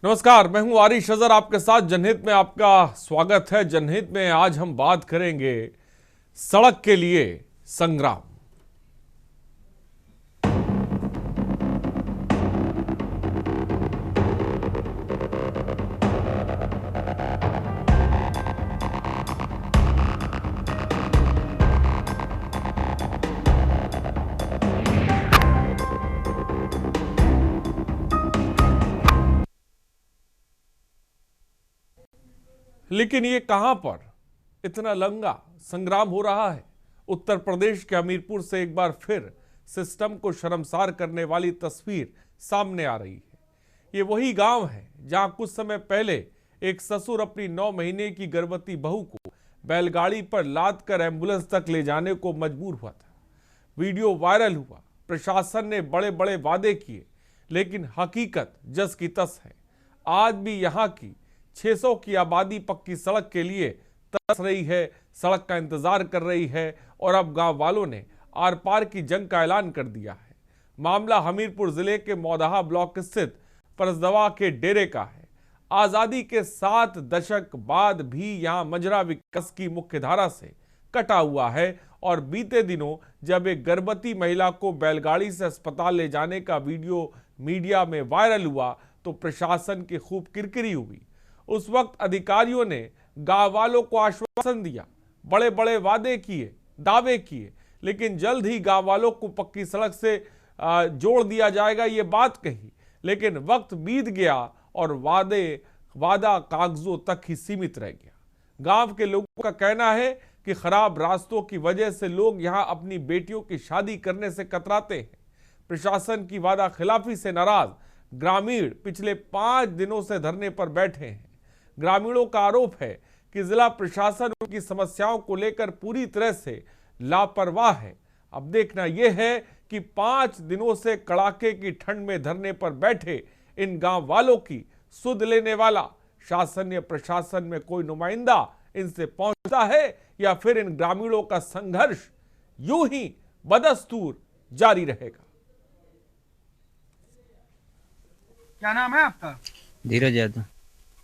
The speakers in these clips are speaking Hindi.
नमस्कार, मैं हूं आरिश अजहर आपके साथ। जनहित में आपका स्वागत है। जनहित में आज हम बात करेंगे सड़क के लिए संग्राम। लेकिन ये कहां पर इतना लंगा संग्राम हो रहा है? उत्तर प्रदेश के हमीरपुर से एक बार फिर सिस्टम को शर्मसार करने वाली तस्वीर सामने आ रही है। ये वही गांव है जहां कुछ समय पहले एक ससुर अपनी 9 महीने की गर्भवती बहू को बैलगाड़ी पर लाद कर एम्बुलेंस तक ले जाने को मजबूर हुआ था। वीडियो वायरल हुआ। प्रशासन ने बड़े बड़े वादे किए, लेकिन हकीकत जस की तस है। आज भी यहां की 600 की आबादी पक्की सड़क के लिए तरस रही है, सड़क का इंतजार कर रही है और अब गांव वालों ने आर पार की जंग का ऐलान कर दिया है। मामला हमीरपुर जिले के मौदाहा ब्लॉक स्थित परसदवा के डेरे का है। आजादी के 7 दशक बाद भी यहां मजरा विकास की मुख्य धारा से कटा हुआ है और बीते दिनों जब एक गर्भवती महिला को बैलगाड़ी से अस्पताल ले जाने का वीडियो मीडिया में वायरल हुआ तो प्रशासन की खूब किरकिरी हुई। उस वक्त अधिकारियों ने गांव वालों को आश्वासन दिया, बड़े बड़े वादे किए, दावे किए, लेकिन जल्द ही गांव वालों को पक्की सड़क से जोड़ दिया जाएगा ये बात कही। लेकिन वक्त बीत गया और वादा कागजों तक ही सीमित रह गया। गांव के लोगों का कहना है कि खराब रास्तों की वजह से लोग यहां अपनी बेटियों की शादी करने से कतराते हैं। प्रशासन की वादा खिलाफी से नाराज ग्रामीण पिछले 5 दिनों से धरने पर बैठे हैं। ग्रामीणों का आरोप है कि जिला प्रशासन उनकी समस्याओं को लेकर पूरी तरह से लापरवाह है। अब देखना यह है कि 5 दिनों से कड़ाके की ठंड में धरने पर बैठे इन गांव वालों की सुध लेने वाला शासन या प्रशासन में कोई नुमाइंदा इनसे पहुंचता है या फिर इन ग्रामीणों का संघर्ष यूं ही बदस्तूर जारी रहेगा। क्या नाम है आपका? धीरज यादव।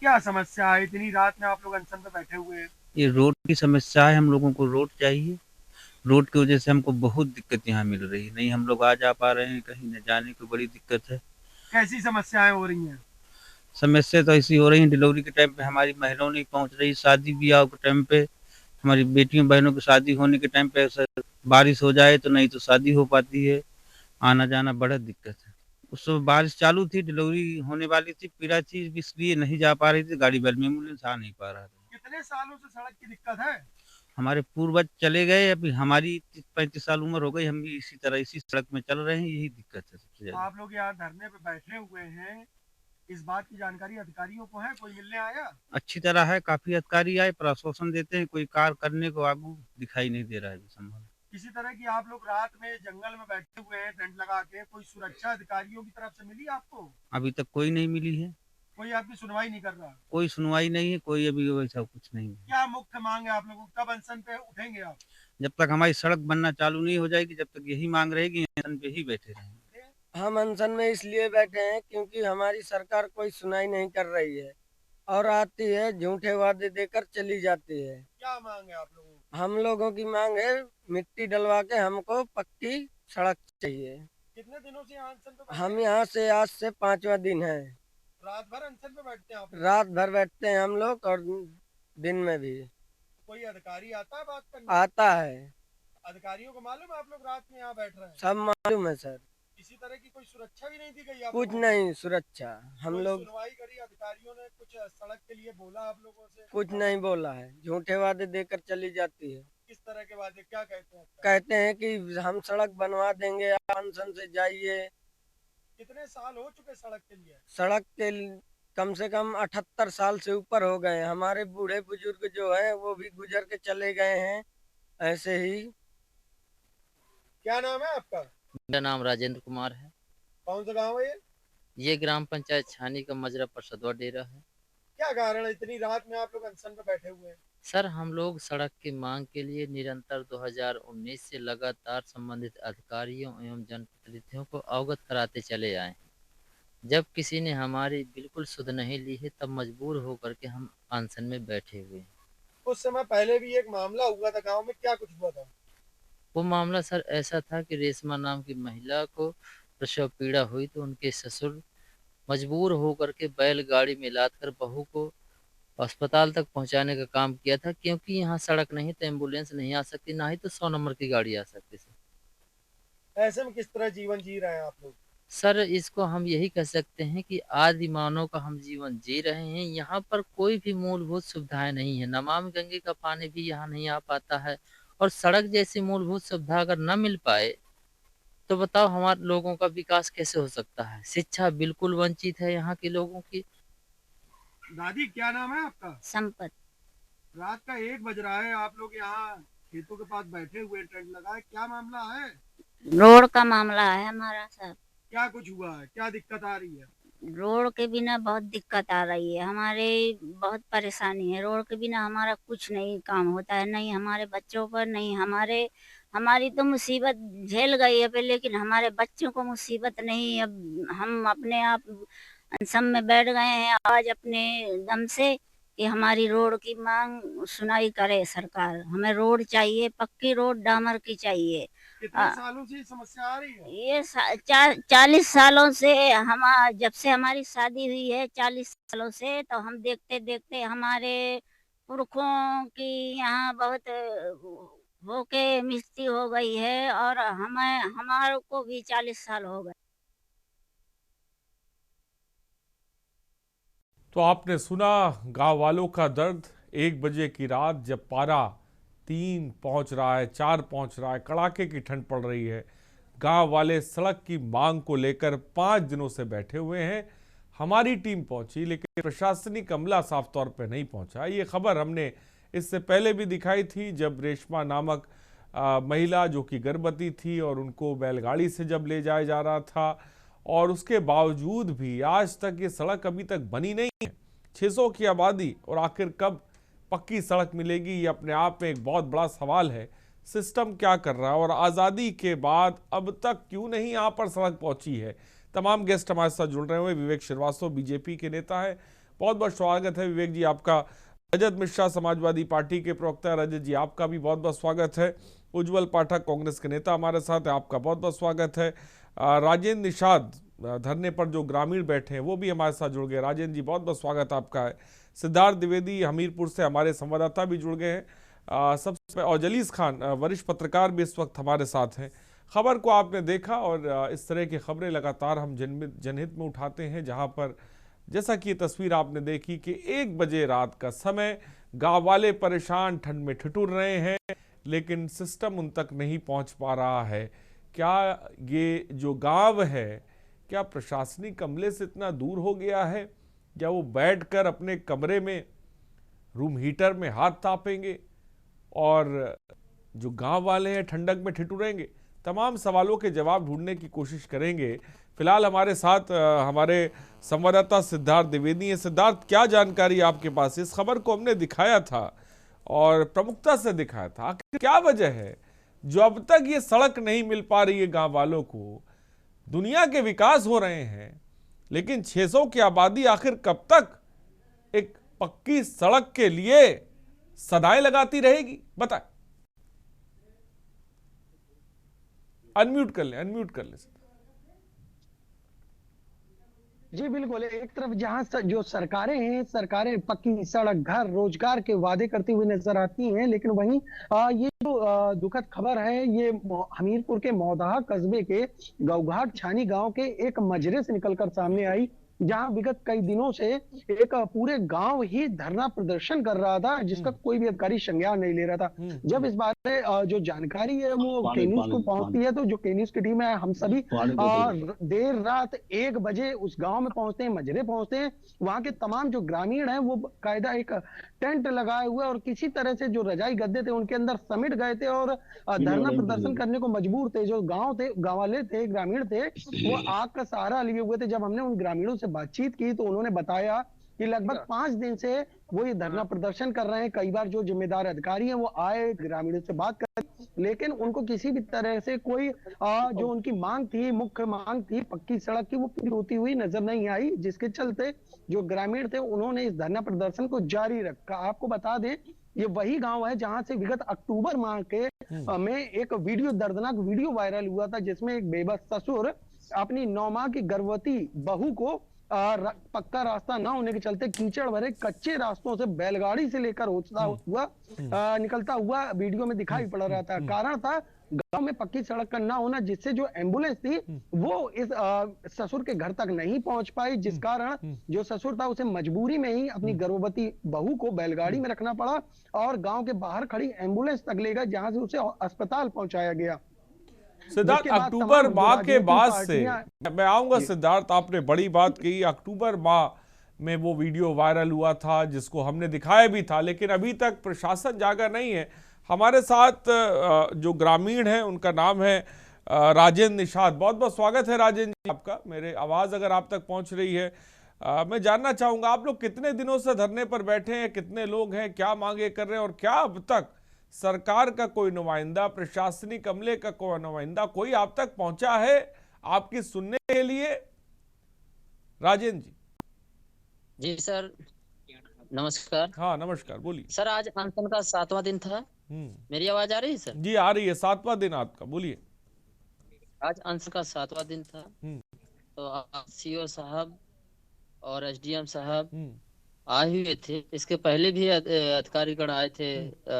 क्या समस्या है, इतनी रात में आप लोग अनशन पे बैठे हुए हैं? ये रोड की समस्या है। हम लोगों को रोड चाहिए। रोड की वजह से हमको बहुत दिक्कत यहाँ मिल रही है। नहीं हम लोग आ जा पा रहे हैं, कहीं न जाने की बड़ी दिक्कत है। कैसी समस्याएं हो रही हैं? समस्या तो ऐसी हो रही है, डिलीवरी के टाइम पे हमारी महिलाओं नहीं पहुँच रही, शादी ब्याह के टाइम पे हमारी बेटियों बहनों की शादी होने के टाइम पे ऐसा बारिश हो जाए तो नहीं तो शादी हो पाती है। आना जाना बड़ा दिक्कत है। उस समय बारिश चालू थी, डिलीवरी होने वाली थी, पीड़ा थी, इसलिए नहीं जा पा रही थी। गाड़ी बैल में एम्बुलेंस आ नहीं पा रहा था। कितने सालों से सड़क की दिक्कत है? हमारे पूर्वज चले गए, अभी हमारी 35 साल उम्र हो गई, हम भी इसी तरह इसी सड़क में चल रहे हैं। यही दिक्कत है सबसे ज्यादा। आप लोग यहाँ धरने पे बैठे हुए हैं, इस बात की जानकारी अधिकारियों को है? कोई मिलने आया? अच्छी तरह है, काफी अधिकारी आए, प्रशासन देते हैं, कोई कार्य करने को आगू दिखाई नहीं दे रहा है संभव। किसी तरह की आप लोग रात में जंगल में बैठे हुए हैं टेंट लगा के, कोई सुरक्षा अधिकारियों की तरफ से मिली आपको? अभी तक कोई नहीं मिली है। कोई आपकी सुनवाई नहीं कर रहा? कोई सुनवाई नहीं है, कोई अभी वैसा कुछ नहीं है। क्या मुख्य मांग है आप लोगों की? कब अनशन पे उठेंगे आप? जब तक हमारी सड़क बनना चालू नहीं हो जाएगी, जब तक यही मांग रहेगी, अनशन पे ही बैठे रहेंगे। हम अनशन में इसलिए बैठे हैं क्योंकि हमारी सरकार कोई सुनाई नहीं कर रही है और आती है झूठे वादे देकर चली जाती है। क्या मांग है आप लोगों की? हम लोगों की मांग है मिट्टी डलवा के हमको पक्की सड़क चाहिए। कितने दिनों से यहाँ अनशन पे बैठे हम हैं? यहाँ से आज से 5वां दिन है। रात भर अनशन पे बैठते हैं आप लोग? रात भर बैठते हैं हम लोग और दिन में भी कोई अधिकारी आता है बात करने? आता है। अधिकारियों को मालूम है आप लोग रात में यहाँ बैठ रहे हैं? सब मालूम है सर। किसी तरह की कोई सुरक्षा भी नहीं दी गई आप कुछ लोगों को? नहीं सुरक्षा। हम कोई लोग सुनवाई करी अधिकारियों ने? कुछ सड़क के लिए बोला आप लोगों से? कुछ नहीं बोला है, झूठे वादे देकर चली जाती है। किस तरह के वादे, क्या कहते हैं? कहते हैं कि हम सड़क बनवा देंगे, आप अनशन से जाइए। कितने साल हो चुके सड़क के लिए? सड़क के कम से कम 78 साल से ऊपर हो गए। हमारे बूढ़े बुजुर्ग जो है वो भी गुजर के चले गए हैं ऐसे ही। क्या नाम है आपका? मेरा नाम राजेंद्र कुमार है। कौन सा गाँव है ये? ये ग्राम पंचायत छानी का मजरा परसदवा डेरा है। क्या कारण है इतनी रात में आप लोग अनशन पे बैठे हुए हैं? सर हम लोग सड़क की मांग के लिए निरंतर 2019 से लगातार संबंधित अधिकारियों एवं जनप्रतिनिधियों को अवगत कराते चले आए हैं। जब किसी ने हमारी बिल्कुल सुध नहीं ली है, तब मजबूर होकर के हम अनशन में बैठे हुए हैं। कुछ समय पहले भी एक मामला हुआ था गांव में, क्या कुछ हुआ था? वो मामला सर ऐसा था कि रेशमा नाम की महिला को प्रसव पीड़ा हुई, तो उनके ससुर मजबूर होकर के बैलगाड़ी में लाद कर बहू को अस्पताल तक पहुंचाने का काम किया था, क्योंकि यहाँ सड़क नहीं तो एम्बुलेंस नहीं आ सकती, ना ही तो 100 नंबर की गाड़ी आ सकती सर। ऐसे में किस तरह जीवन जी रहे हैं आप लोग? सर इसको हम यही कह सकते हैं कि आदि मानव का हम जीवन जी रहे हैं। यहाँ पर कोई भी मूलभूत सुविधाएं नहीं है, नमामि गंगे का पानी भी यहाँ नहीं आ पाता है, और सड़क जैसी मूलभूत सुविधा अगर न मिल पाए तो बताओ हमारे लोगों का विकास कैसे हो सकता है। शिक्षा बिल्कुल वंचित है यहाँ के लोगों की। दादी, क्या नाम है आपका? संपत। रात का 1 बज रहा है, आप लोग यहाँ खेतों के पास बैठे हुए, टेंट लगा है, क्या मामला है? रोड का मामला है हमारा सर। क्या कुछ हुआ है, क्या दिक्कत आ रही है? रोड के बिना बहुत दिक्कत आ रही है, हमारे बहुत परेशानी है। रोड के बिना हमारा कुछ नहीं काम होता है, नहीं हमारे बच्चों पर, नहीं हमारी तो मुसीबत झेल गई है पे, लेकिन हमारे बच्चों को मुसीबत नहीं। अब हम अपने आप अनशन में बैठ गए हैं आज अपने दम से कि हमारी रोड की मांग सुनाई करे सरकार। हमें रोड चाहिए, पक्की रोड डामर की चाहिए। कितने सालों से ये समस्या आ रही है? ये 40 सालों से, हम जब से हमारी शादी हुई है 40 सालों से, तो हम देखते देखते हमारे पुरखों की यहाँ बहुत होके मृत्यु हो गई है, और हमारे को भी 40 साल हो गए। तो आपने सुना गांव वालों का दर्द। 1 बजे की रात जब पारा 3 पहुंच रहा है, 4 पहुंच रहा है, कड़ाके की ठंड पड़ रही है, गांव वाले सड़क की मांग को लेकर 5 दिनों से बैठे हुए हैं। हमारी टीम पहुंची, लेकिन प्रशासनिक अमला साफ तौर पर नहीं पहुंचा। ये खबर हमने इससे पहले भी दिखाई थी, जब रेशमा नामक महिला जो कि गर्भवती थी और उनको बैलगाड़ी से जब ले जाया जा रहा था, और उसके बावजूद भी आज तक ये सड़क अभी तक बनी नहीं है। 600 की आबादी, और आखिर कब पक्की सड़क मिलेगी, ये अपने आप में एक बहुत बड़ा सवाल है। सिस्टम क्या कर रहा है, और आज़ादी के बाद अब तक क्यों नहीं यहाँ पर सड़क पहुंची है। तमाम गेस्ट हमारे साथ जुड़ रहे हुए। विवेक श्रीवास्तव बीजेपी के नेता है, बहुत बहुत स्वागत है विवेक जी आपका। रजत मिश्रा समाजवादी पार्टी के प्रवक्ता, रजत जी आपका भी बहुत बहुत स्वागत है। उज्जवल पाठक कांग्रेस के नेता हमारे साथ है, आपका बहुत बहुत स्वागत है। राजेंद्र निषाद, धरने पर जो ग्रामीण बैठे हैं वो भी हमारे साथ जुड़ गए। राजेंद्र जी बहुत बहुत स्वागत आपका है। सिद्धार्थ द्विवेदी हमीरपुर से हमारे संवाददाता भी जुड़ गए हैं। सबसे और जलीस खान वरिष्ठ पत्रकार भी इस वक्त हमारे साथ हैं। खबर को आपने देखा, और इस तरह की खबरें लगातार हम जनहित में उठाते हैं, जहां पर जैसा कि ये तस्वीर आपने देखी कि 1 बजे रात का समय, गाँव वाले परेशान ठंड में ठिठुर रहे हैं, लेकिन सिस्टम उन तक नहीं पहुंच पा रहा है। क्या ये जो गांव है, क्या प्रशासनिक अमले से इतना दूर हो गया है, या वो बैठकर अपने कमरे में रूम हीटर में हाथ तापेंगे और जो गांव वाले हैं ठंडक में ठिठुरेंगे? तमाम सवालों के जवाब ढूंढने की कोशिश करेंगे। फिलहाल हमारे साथ हमारे संवाददाता सिद्धार्थ द्विवेदी हैं। सिद्धार्थ, क्या जानकारी आपके पास? इस खबर को हमने दिखाया था और प्रमुखता से दिखाया था, आखिर क्या वजह है जो अब तक ये सड़क नहीं मिल पा रही है गांव वालों को? दुनिया के विकास हो रहे हैं, लेकिन 600 की आबादी आखिर कब तक एक पक्की सड़क के लिए सदाएं लगाती रहेगी? बताएं। अनम्यूट कर ले। जी बिल्कुल, एक तरफ जहां जो सरकारें हैं, सरकारें पक्की सड़क, घर, रोजगार के वादे करती हुई नजर आती हैं, लेकिन वहीं ये जो दुखद खबर है, ये हमीरपुर के मौदाहा कस्बे के गौघाट छानी गांव के एक मजरे से निकलकर सामने आई, जहां विगत कई दिनों से एक पूरे गांव ही धरना प्रदर्शन कर रहा था, जिसका कोई भी अधिकारी संज्ञान नहीं ले रहा था। जब इस बारे जो जानकारी है वो के न्यूज को पहुंचती है, तो जो के न्यूज की टीम है, हम सभी देर रात 1 बजे उस गांव में पहुंचते हैं, मजरे पहुंचते हैं। वहां के तमाम जो ग्रामीण हैं वो कायदा एक टेंट लगाए हुए और किसी तरह से जो रजाई गद्दे थे उनके अंदर समेट गए थे और धरना प्रदर्शन करने को मजबूर थे। जो गांव वाले थे, ग्रामीण थे, वो आग का सहारा लिए हुए थे। जब हमने उन ग्रामीणों से बातचीत की तो उन्होंने बताया कि लगभग 5 दिन से वो ये धरना प्रदर्शन कर रहे हैं। कई बार जो जिम्मेदार अधिकारी हैं वो आए, ग्रामीणों से बात कर, लेकिन उनको किसी भी तरह से कोई जो उनकी मांग थी, मुख्य मांग थी पक्की सड़क की, वो पूरी होती हुई नजर नहीं आई, जिसके चलते जो ग्रामीण थे उन्होंने इस धरना प्रदर्शन को जारी रखा। आपको बता दें, ये वही गांव है जहां से विगत अक्टूबर माह के में एक वीडियो, दर्दनाक वीडियो वायरल हुआ था, जिसमें एक बेबस ससुर अपनी 9 माह की गर्भवती बहू को पक्का रास्ता ना होने के चलते कीचड़ भरे कच्चे रास्तों से बैलगाड़ी से लेकर होता हुआ निकलता हुआ वीडियो में दिखाई पड़ रहा था। कारण था गांव में पक्की सड़क का ना होना, जिससे जो एम्बुलेंस थी वो इस ससुर के घर तक नहीं पहुंच पाई, जिस कारण जो ससुर था उसे मजबूरी में ही अपनी गर्भवती बहू को बैलगाड़ी में रखना पड़ा और गांव के बाहर खड़ी एम्बुलेंस तक ले गए, जहां से उसे अस्पताल पहुंचाया गया। सिद्धार्थ, अक्टूबर माह के बाद से मैं आऊंगा। सिद्धार्थ, आपने बड़ी बात कही। अक्टूबर माह में वो वीडियो वायरल हुआ था जिसको हमने दिखाया भी था, लेकिन अभी तक प्रशासन जागा नहीं है। हमारे साथ जो ग्रामीण है उनका नाम है राजेंद्र निषाद। बहुत बहुत स्वागत है राजेंद्र जी आपका। मेरे आवाज अगर आप तक पहुंच रही है, मैं जानना चाहूंगा आप लोग कितने दिनों से धरने पर बैठे हैं, कितने लोग हैं, क्या मांगे कर रहे हैं और क्या अब तक सरकार का कोई नुमाइंदा, प्रशासनिक अमले का कोई नुमाइंदा, कोई आप तक पहुंचा है आपकी सुनने के लिए? राजेंद्र जी। जी सर, नमस्कार। हाँ नमस्कार, बोलिए सर। आज अनशन का 7वां दिन था। मेरी आवाज आ रही है सर? जी आ रही है, 7वां दिन आपका, बोलिए। आज अनशन का 7वां दिन था। तो सीओ साहब और एसडीएम साहब आए हुए थे। इसके पहले भी अधिकारीगण आए थे,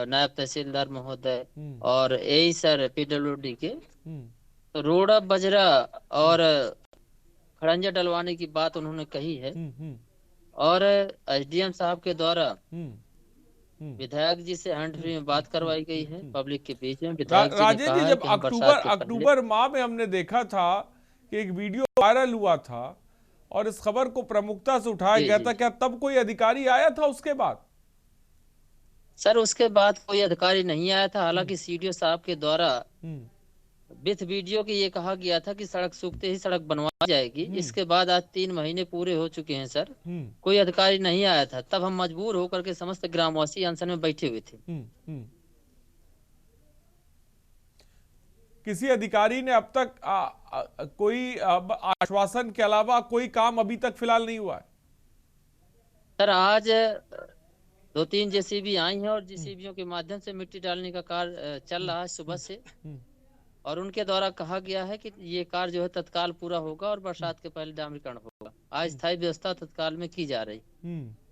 नायब तहसीलदार महोदय और एई सर पीडब्ल्यूडी के। तो रोड़ा बजरा और खड़ंजा डलवाने की बात उन्होंने कही है और एसडीएम साहब के द्वारा विधायक जी से हैंड फ्री में बात करवाई गई है पब्लिक के बीच में। विधायक राजेंद्र जी, जब अक्टूबर माह में हमने देखा था कि एक वीडियो वायरल हुआ था और इस खबर को प्रमुखता से उठाया गया था, क्या तब कोई अधिकारी आया था उसके बाद? सर उसके बाद कोई अधिकारी नहीं आया था। हालांकि सीडीओ साहब के द्वारा विथ वीडियो की ये कहा गया था कि सड़क सूखते ही सड़क बनवाई जाएगी। इसके बाद आज 3 महीने पूरे हो चुके हैं सर, कोई अधिकारी नहीं आया था। तब हम मजबूर होकर के समस्त ग्रामवासी अनशन में बैठे हुए थे। किसी अधिकारी ने अब तक कोई आश्वासन के अलावा कोई काम अभी तक फिलहाल नहीं हुआ है? सर आज 2-3 जेसीबी आई हैं और जेसीबीओं के माध्यम से मिट्टी डालने का कार्य चल रहा है सुबह से, और उनके द्वारा कहा गया है कि ये कार्य जो है तत्काल पूरा होगा और बरसात के पहले डामरीकरण होगा। आज स्थायी व्यवस्था तत्काल में की जा रही।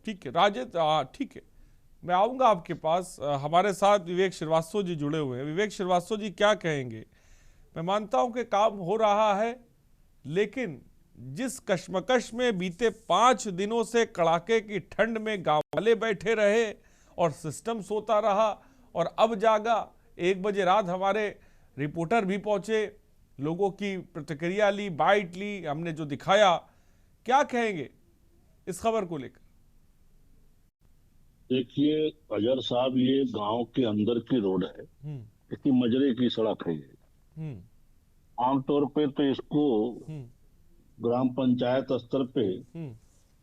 ठीक है राजेंद्र, ठीक है, मैं आऊंगा आपके पास। हमारे साथ विवेक श्रीवास्तव जी जुड़े हुए हैं। विवेक श्रीवास्तव जी, क्या कहेंगे? मैं मानता हूं कि काम हो रहा है, लेकिन जिस कश्मकश में बीते 5 दिनों से कड़ाके की ठंड में गांव वाले बैठे रहे और सिस्टम सोता रहा और अब जागा, 1 बजे रात हमारे रिपोर्टर भी पहुंचे, लोगों की प्रतिक्रिया ली, बाइट ली, हमने जो दिखाया, क्या कहेंगे इस खबर को लेकर? देखिए अजहर साहब, ये गांव के अंदर की रोड है, इसकी मजरे की सड़क है ये। आमतौर पे तो इसको ग्राम पंचायत स्तर पे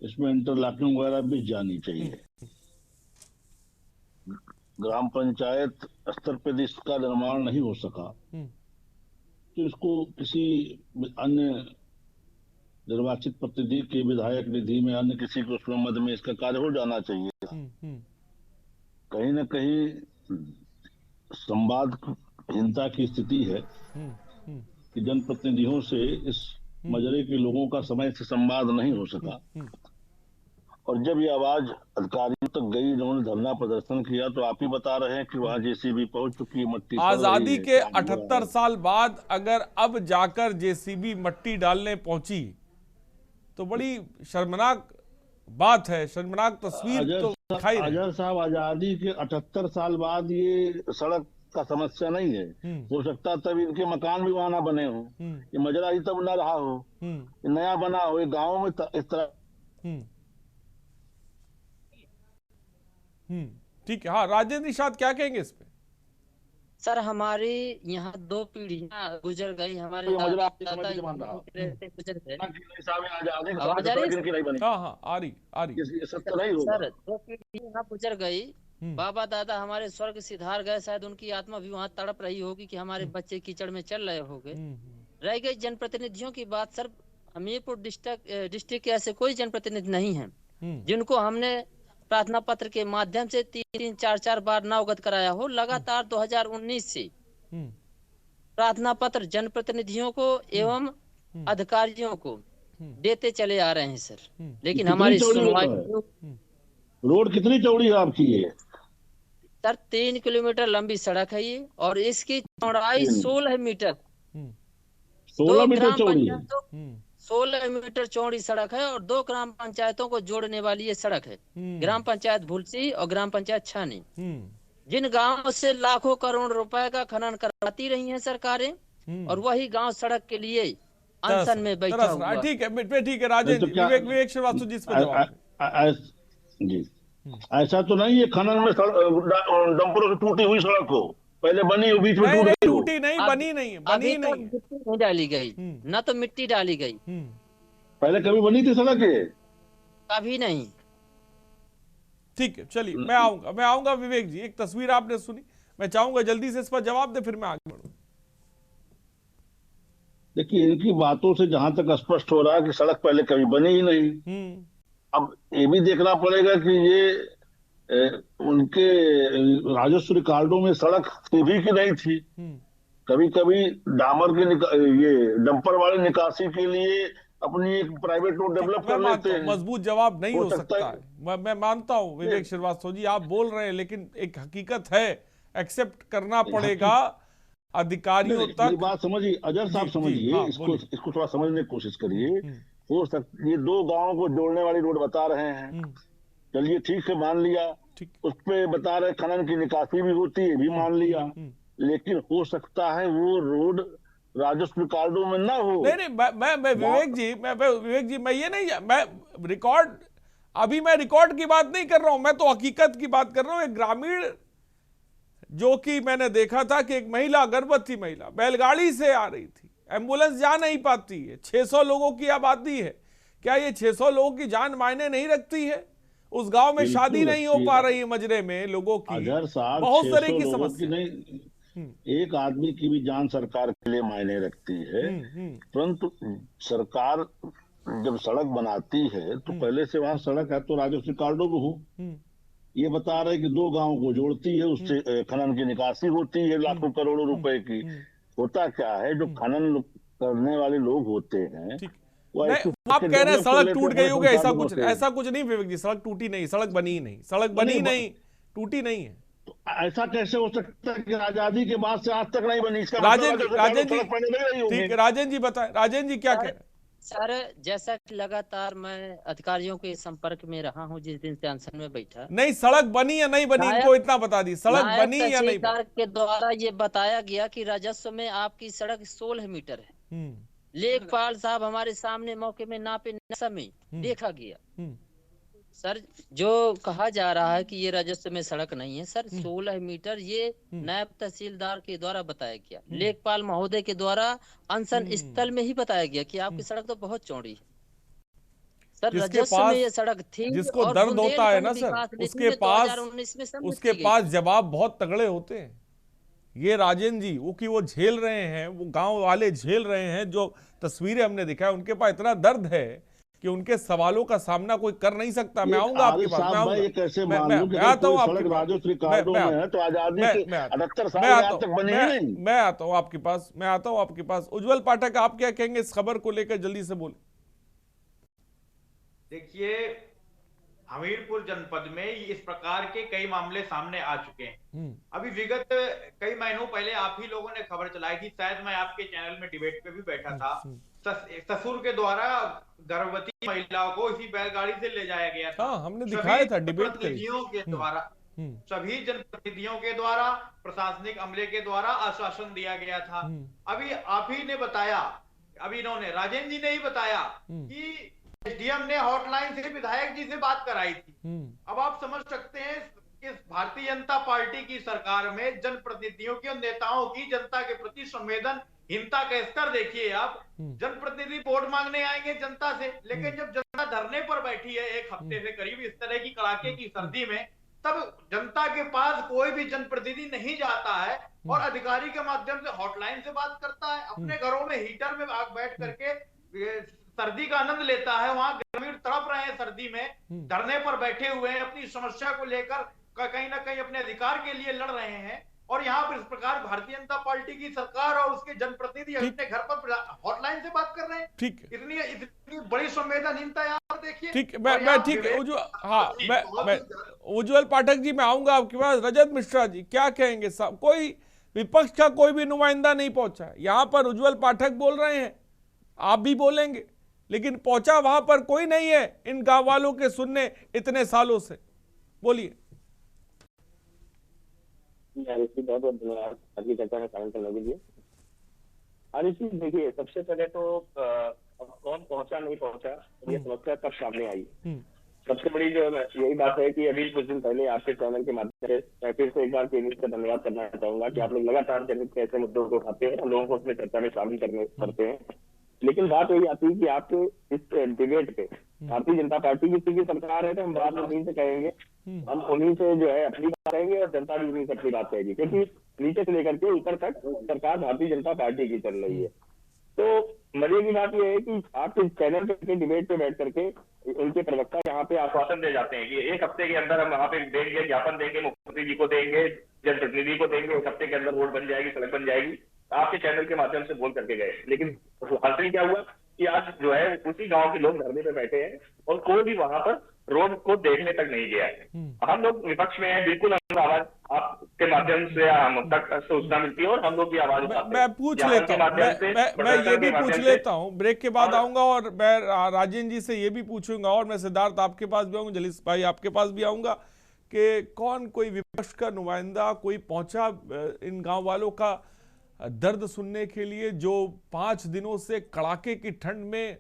इसमें इंटरलॉकिंग वगैरह भी जानी चाहिए। ग्राम पंचायत स्तर पे इसका निर्माण नहीं हो सका तो इसको किसी अन्य निर्वाचित प्रतिनिधि के विधायक निधि में, अन्य किसी को उसमें मद में इसका कार्य हो जाना चाहिए। कहीं न कहीं संवादहीनता की स्थिति है कि जनप्रतिनिधियों से इस मजरे के लोगों का समय से संवाद नहीं हो सका, और जब ये आवाज अधिकारियों तक गई, इन्होंने धरना प्रदर्शन किया, तो आप ही बता रहे हैं कि वहां जेसीबी पहुंच चुकी है, मट्टी आजादी के 78 साल बाद अगर अब जाकर जेसीबी मट्टी डालने पहुंची तो बड़ी शर्मनाक बात है, शर्मनाक तस्वीर तो दिखाई रही। अजहर साहब, आजादी के 78 साल बाद ये सड़क का समस्या नहीं है। हो सकता तब इनके मकान भी वहां ना बने हो, ये मजरा ही तब ना रहा हो, ये नया बना हो, ये गाँव में इस तरह। ठीक है। हाँ राजेंद्र निषाद, क्या कहेंगे इस पे? सर हमारी यहाँ 2 पीढ़ियां गुजर गई, हमारे दादा गुजर गए। आवाज आ रही है? हाँ आ रही सर 2 पीढ़ी यहाँ गुजर गई, बाबा दादा हमारे स्वर्ग सिधार गए, शायद उनकी आत्मा भी वहाँ तड़प रही होगी कि हमारे बच्चे कीचड़ में चल रहे होंगे। रह गई जनप्रतिनिधियों की बात, सर हमीरपुर डिस्ट्रिक्ट के ऐसे कोई जनप्रतिनिधि नहीं है जिनको हमने प्रार्थना पत्र के माध्यम से 3-4 बार न अवगत कराया हो। लगातार 2019 से प्रार्थना पत्र जनप्रतिनिधियों को एवं अधिकारियों को देते चले आ रहे हैं सर, लेकिन हमारी सुनवाई। रोड कितनी चौड़ी है आपकी ये? सर 3 किलोमीटर लंबी सड़क है ये, और इसकी चौड़ाई 16 मीटर 16 मीटर चौड़ी है। 16 मीटर चौड़ी सड़क है और 2 ग्राम पंचायतों को जोड़ने वाली ये सड़क है, ग्राम पंचायत भुलसी और ग्राम पंचायत छानी, जिन गांवों से लाखों करोड़ रुपए का खनन करवाती रही हैं सरकारें, और वही गांव सड़क के लिए अनशन में बैठा हुआ। ठीक है राजेंद्र, विवेक श्रीवास्तव जी इस पर जवाब जी। ऐसा तो नहीं है खनन में डंपरों की टूटी हुई सड़क हो, पहले बनी हो, बीच में टूट गई, टूटी नहीं, बनी नहीं डाली गई, न तो मिट्टी डाली गई। पहले कभी बनी थी सड़क ये? कभी नहीं। ठीक है, चलिए मैं आऊंगा विवेक जी। एक तस्वीर आपने सुनी, मैं चाहूंगा जल्दी से इस पर जवाब दे, फिर मैं आगे बढ़ूं। देखिए इनकी बातों से जहां तक स्पष्ट हो रहा है कि सड़क पहले कभी बनी ही नहीं। अब ये भी देखना पड़ेगा कि ये उनके राजस्व रिकॉर्डों में सड़क थी भी कि नहीं थी। कभी कभी डामर के ये डंपर वाले निकासी के लिए अपनी एक प्राइवेट रोड डेवलप कर लेते हैं। मजबूत जवाब नहीं हो सकता है, मैं मानता हूं विवेक श्रीवास्तव जी, आप बोल रहे हैं, लेकिन एक हकीकत है, एक्सेप्ट करना पड़ेगा अधिकारियों तक। बात समझिए अजहर साहब, समझिए इसको थोड़ा समझने की कोशिश करिए। हो सकता ये 2 गांवों को जोड़ने वाली रोड बता रहे हैं, चलिए ठीक से मान लिया, उस पे बता रहे खनन की निकासी भी होती है, भी मान लिया, लेकिन हो सकता है वो रोड राजस्व रिकॉर्डों में ना हो। नहीं मैं विवेक जी मैं ये नहीं, मैं रिकॉर्ड की बात नहीं कर रहा हूं, मैं तो हकीकत की बात कर रहा हूं। एक ग्रामीण जो कि मैंने देखा था कि एक महिला, गर्भवती महिला बैलगाड़ी से आ रही थी, एम्बुलेंस जा नहीं पाती है, 600 लोगों की आबादी है, क्या ये 600 लोगों की जान मायने नहीं रखती है? उस गांव में शादी नहीं हो पा रही है मजरे में लोगों की, बहुत तरह की समस्या। एक आदमी की भी जान सरकार के लिए मायने रखती है, परंतु सरकार जब सड़क बनाती है तो पहले से वहां सड़क है तो राजस्व रिकॉर्डों में हो। ये बता रहे कि 2 गांवों को जोड़ती है, उससे खनन की निकासी होती है लाखों करोड़ों रुपए की। होता क्या है, जो खनन करने वाले लोग होते हैं आप कह रहे हैं सड़क टूट गई होगी, ऐसा कुछ नहीं विवेक जी, सड़क टूटी नहीं, सड़क बनी नहीं, टूटी नहीं है। तो ऐसा कैसे हो सकता है कि आजादी के बाद से आज तक नहीं बनी? इसका राजेंद्र जी बताएं, राजेंद्र जी क्या कह रहे हैं? सर जैसा कि लगातार मैं अधिकारियों के संपर्क में रहा हूं, जिस दिन से अनशन में बैठा, नहीं सड़क बनी या नहीं बनी, इनको इतना बता दी, सड़क बनी या नहीं बनी? के द्वारा ये बताया गया कि राजस्व में आपकी सड़क 16 मीटर है। लेखपाल साहब हमारे सामने मौके में नापे समय देखा गया। सर जो कहा जा रहा है कि ये राजस्व में सड़क नहीं है, सर 16 मीटर ये नायब तहसीलदार के द्वारा बताया गया, लेखपाल महोदय के द्वारा अनशन स्थल में ही बताया गया कि आपकी सड़क तो बहुत चौड़ी है। सर राजस्व में ये सड़क थी, जिसको दर्द होता है ना सर, उसके पास जवाब बहुत तगड़े होते हैं। ये राजेंद्र जी वो झेल रहे हैं, वो गांव वाले झेल रहे हैं, जो तस्वीरें हमने दिखाया उनके पास इतना दर्द है कि उनके सवालों का सामना कोई कर नहीं सकता। मैं आऊंगा आपके पास, मैं आता हूँ आपके पास। उज्जवल पाठक, आप क्या कहेंगे इस खबर को लेकर, जल्दी से बोले। देखिए हमीरपुर जनपद में इस प्रकार के कई मामले सामने आ चुके हैं। अभी विगत कई महीनों पहले आप ही लोगों ने खबर चलाई थी, शायद मैं आपके चैनल में डिबेट पे भी बैठा था, ससुर के द्वारा गर्भवती महिलाओं को इसी बैलगाड़ी से ले जाया गया था। हमने दिखाया था डिबेट के द्वारा, सभी जनप्रतिनिधियों के द्वारा, प्रशासनिक अमले के द्वारा आश्वासन दिया गया था। अभी आप ही ने बताया, अभी इन्होंने राजेंद्र जी ने ही बताया कि एसडीएम ने हॉटलाइन से विधायक जी से बात कराई थी। अब आप समझ सकते हैं इस भारतीय जनता पार्टी की सरकार में जनप्रतिनिधियों की और नेताओं की जनता के प्रति संवेदनहीनता का स्तर देखिए आप। जनप्रतिनिधि वोट मांगने आएंगे जनता से, लेकिन जब जनता धरने पर बैठी है एक हफ्ते से करीब इस तरह की कड़ाके की सर्दी में, तब जनता के पास कोई भी जनप्रतिनिधि नहीं जाता है और अधिकारी के माध्यम से हॉटलाइन से बात करता है, अपने घरों में हीटर में बैठ करके सर्दी का आनंद लेता है। वहां ग्रामीण तड़प रहे हैं सर्दी में, धरने पर बैठे हुए हैं, अपनी समस्या को लेकर कहीं ना कहीं अपने अधिकार के लिए लड़ रहे हैं, और यहाँ पर इस प्रकार भारतीय जनता पार्टी की सरकार और उसके जनप्रतिनिधि अपने घर पर हॉटलाइन से बात कर रहे हैं। ठीक, इतनी बड़ी संवेदनहीनता यहाँ पर देखिए। ठीक, मैं ठीक मैं उज्ज्वल पाठक जी मैं आऊंगा आपके पास। रजत मिश्रा जी क्या कहेंगे? साहब कोई विपक्ष का कोई भी नुमाइंदा नहीं पहुंचा, यहाँ पर उज्ज्वल पाठक बोल रहे हैं, आप भी बोलेंगे, लेकिन पहुंचा वहां पर कोई नहीं है इन गांव वालों के सुनने इतने सालों से। बोलिए। बहुत बहुत धन्यवाद आज की चर्चा में शामिल करने के लिए। आरिशी देखिए, सबसे पहले तो कौन पहुंचा नहीं पहुंचा ये समस्या कब सामने आई। सबसे बड़ी जो यही बात है कि अभी कुछ दिन पहले आपके चैनल के माध्यम से मैं फिर से एक बार केंद्र का धन्यवाद करना चाहूंगा कि आप लोग लगातार ऐसे मुद्दों को उठाते हैं, लोगों को उसमें चर्चा में शामिल करते हैं। लेकिन बात यही आती है कि आपके इस डिबेट पे भारतीय जनता पार्टी की सरकार है, तो हम बात उन्हीं से कहेंगे, हम उन्हीं से जो है अपनी बात कहेंगे और जनता भी उन्हीं से अपनी बात कहेगी, क्योंकि नीचे से लेकर के ऊपर तक सरकार भारतीय जनता पार्टी की चल रही है। तो मजे की बात यह है कि आप इस चैनल पे डिबेट पे बैठ करके उनके प्रवक्ता यहाँ पे आश्वासन दे जाते हैं कि एक हफ्ते के अंदर हम वहाँ पे देंगे, ज्ञापन देंगे, मुख्यमंत्री जी को देंगे, जनप्रतिनिधि को देंगे, एक हफ्ते के अंदर रोड बन जाएगी, सड़क बन जाएगी। आपके चैनल के माध्यम से बोल करके गए, लेकिन हासिल क्या हुआ कि आज जो है उसी गांव के लोग धरने पे बैठे हैं और कोई भी वहां पर रोड को देखने तक नहीं गया है। हम लोग विपक्ष में हैं, बिल्कुल हम आवाज आपके माध्यम से हम तक सूचना मिलती है और हम लोग की आवाज उठाते हैं। मैं पूछ लेता हूँ, मैं ये भी पूछ लेता हूँ, ब्रेक के बाद आऊंगा, और मैं राजेंद्र जी से ये भी पूछूंगा, और मैं सिद्धार्थ आपके पास भी आऊंगा, जलीस भाई आपके पास भी आऊंगा कि कौन कोई विपक्ष का नुमाइंदा कोई पहुंचा इन गाँव वालों का दर्द सुनने के लिए, जो 5 दिनों से कड़ाके की ठंड में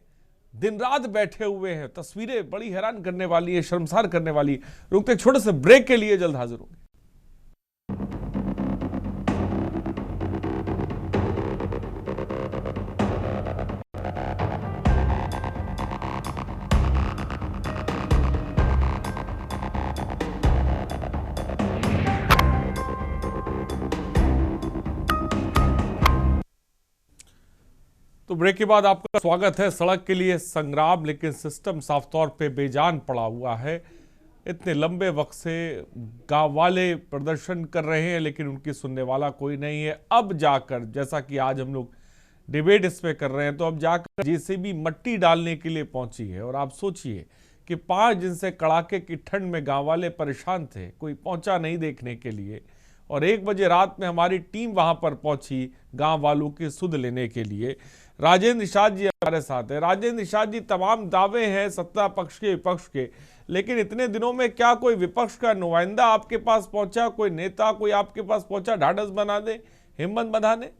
दिन रात बैठे हुए हैं। तस्वीरें बड़ी हैरान करने वाली है, शर्मसार करने वाली। रुकते एक छोटे से ब्रेक के लिए, जल्द हाजिर होंगे। तो ब्रेक के बाद आपका स्वागत है। सड़क के लिए संग्राम, लेकिन सिस्टम साफ तौर पे बेजान पड़ा हुआ है। इतने लंबे वक्त से गांव वाले प्रदर्शन कर रहे हैं, लेकिन उनकी सुनने वाला कोई नहीं है। अब जाकर, जैसा कि आज हम लोग डिबेट इस पे कर रहे हैं, तो अब जाकर जेसीबी मट्टी डालने के लिए पहुंची है। और आप सोचिए कि 5 दिन से कड़ाके की ठंड में गाँव वाले परेशान थे, कोई पहुँचा नहीं देखने के लिए, और 1 बजे रात में हमारी टीम वहां पर पहुंची गांव वालों की सुध लेने के लिए। राजेंद्र निषाद जी हमारे साथ है। राजेंद्र निषाद जी, तमाम दावे हैं सत्ता पक्ष के विपक्ष के, लेकिन इतने दिनों में क्या कोई विपक्ष का नुमाइंदा आपके पास पहुंचा, कोई नेता कोई आपके पास पहुंचा ढाढ़स बना दे, हिम्मत बंधाने?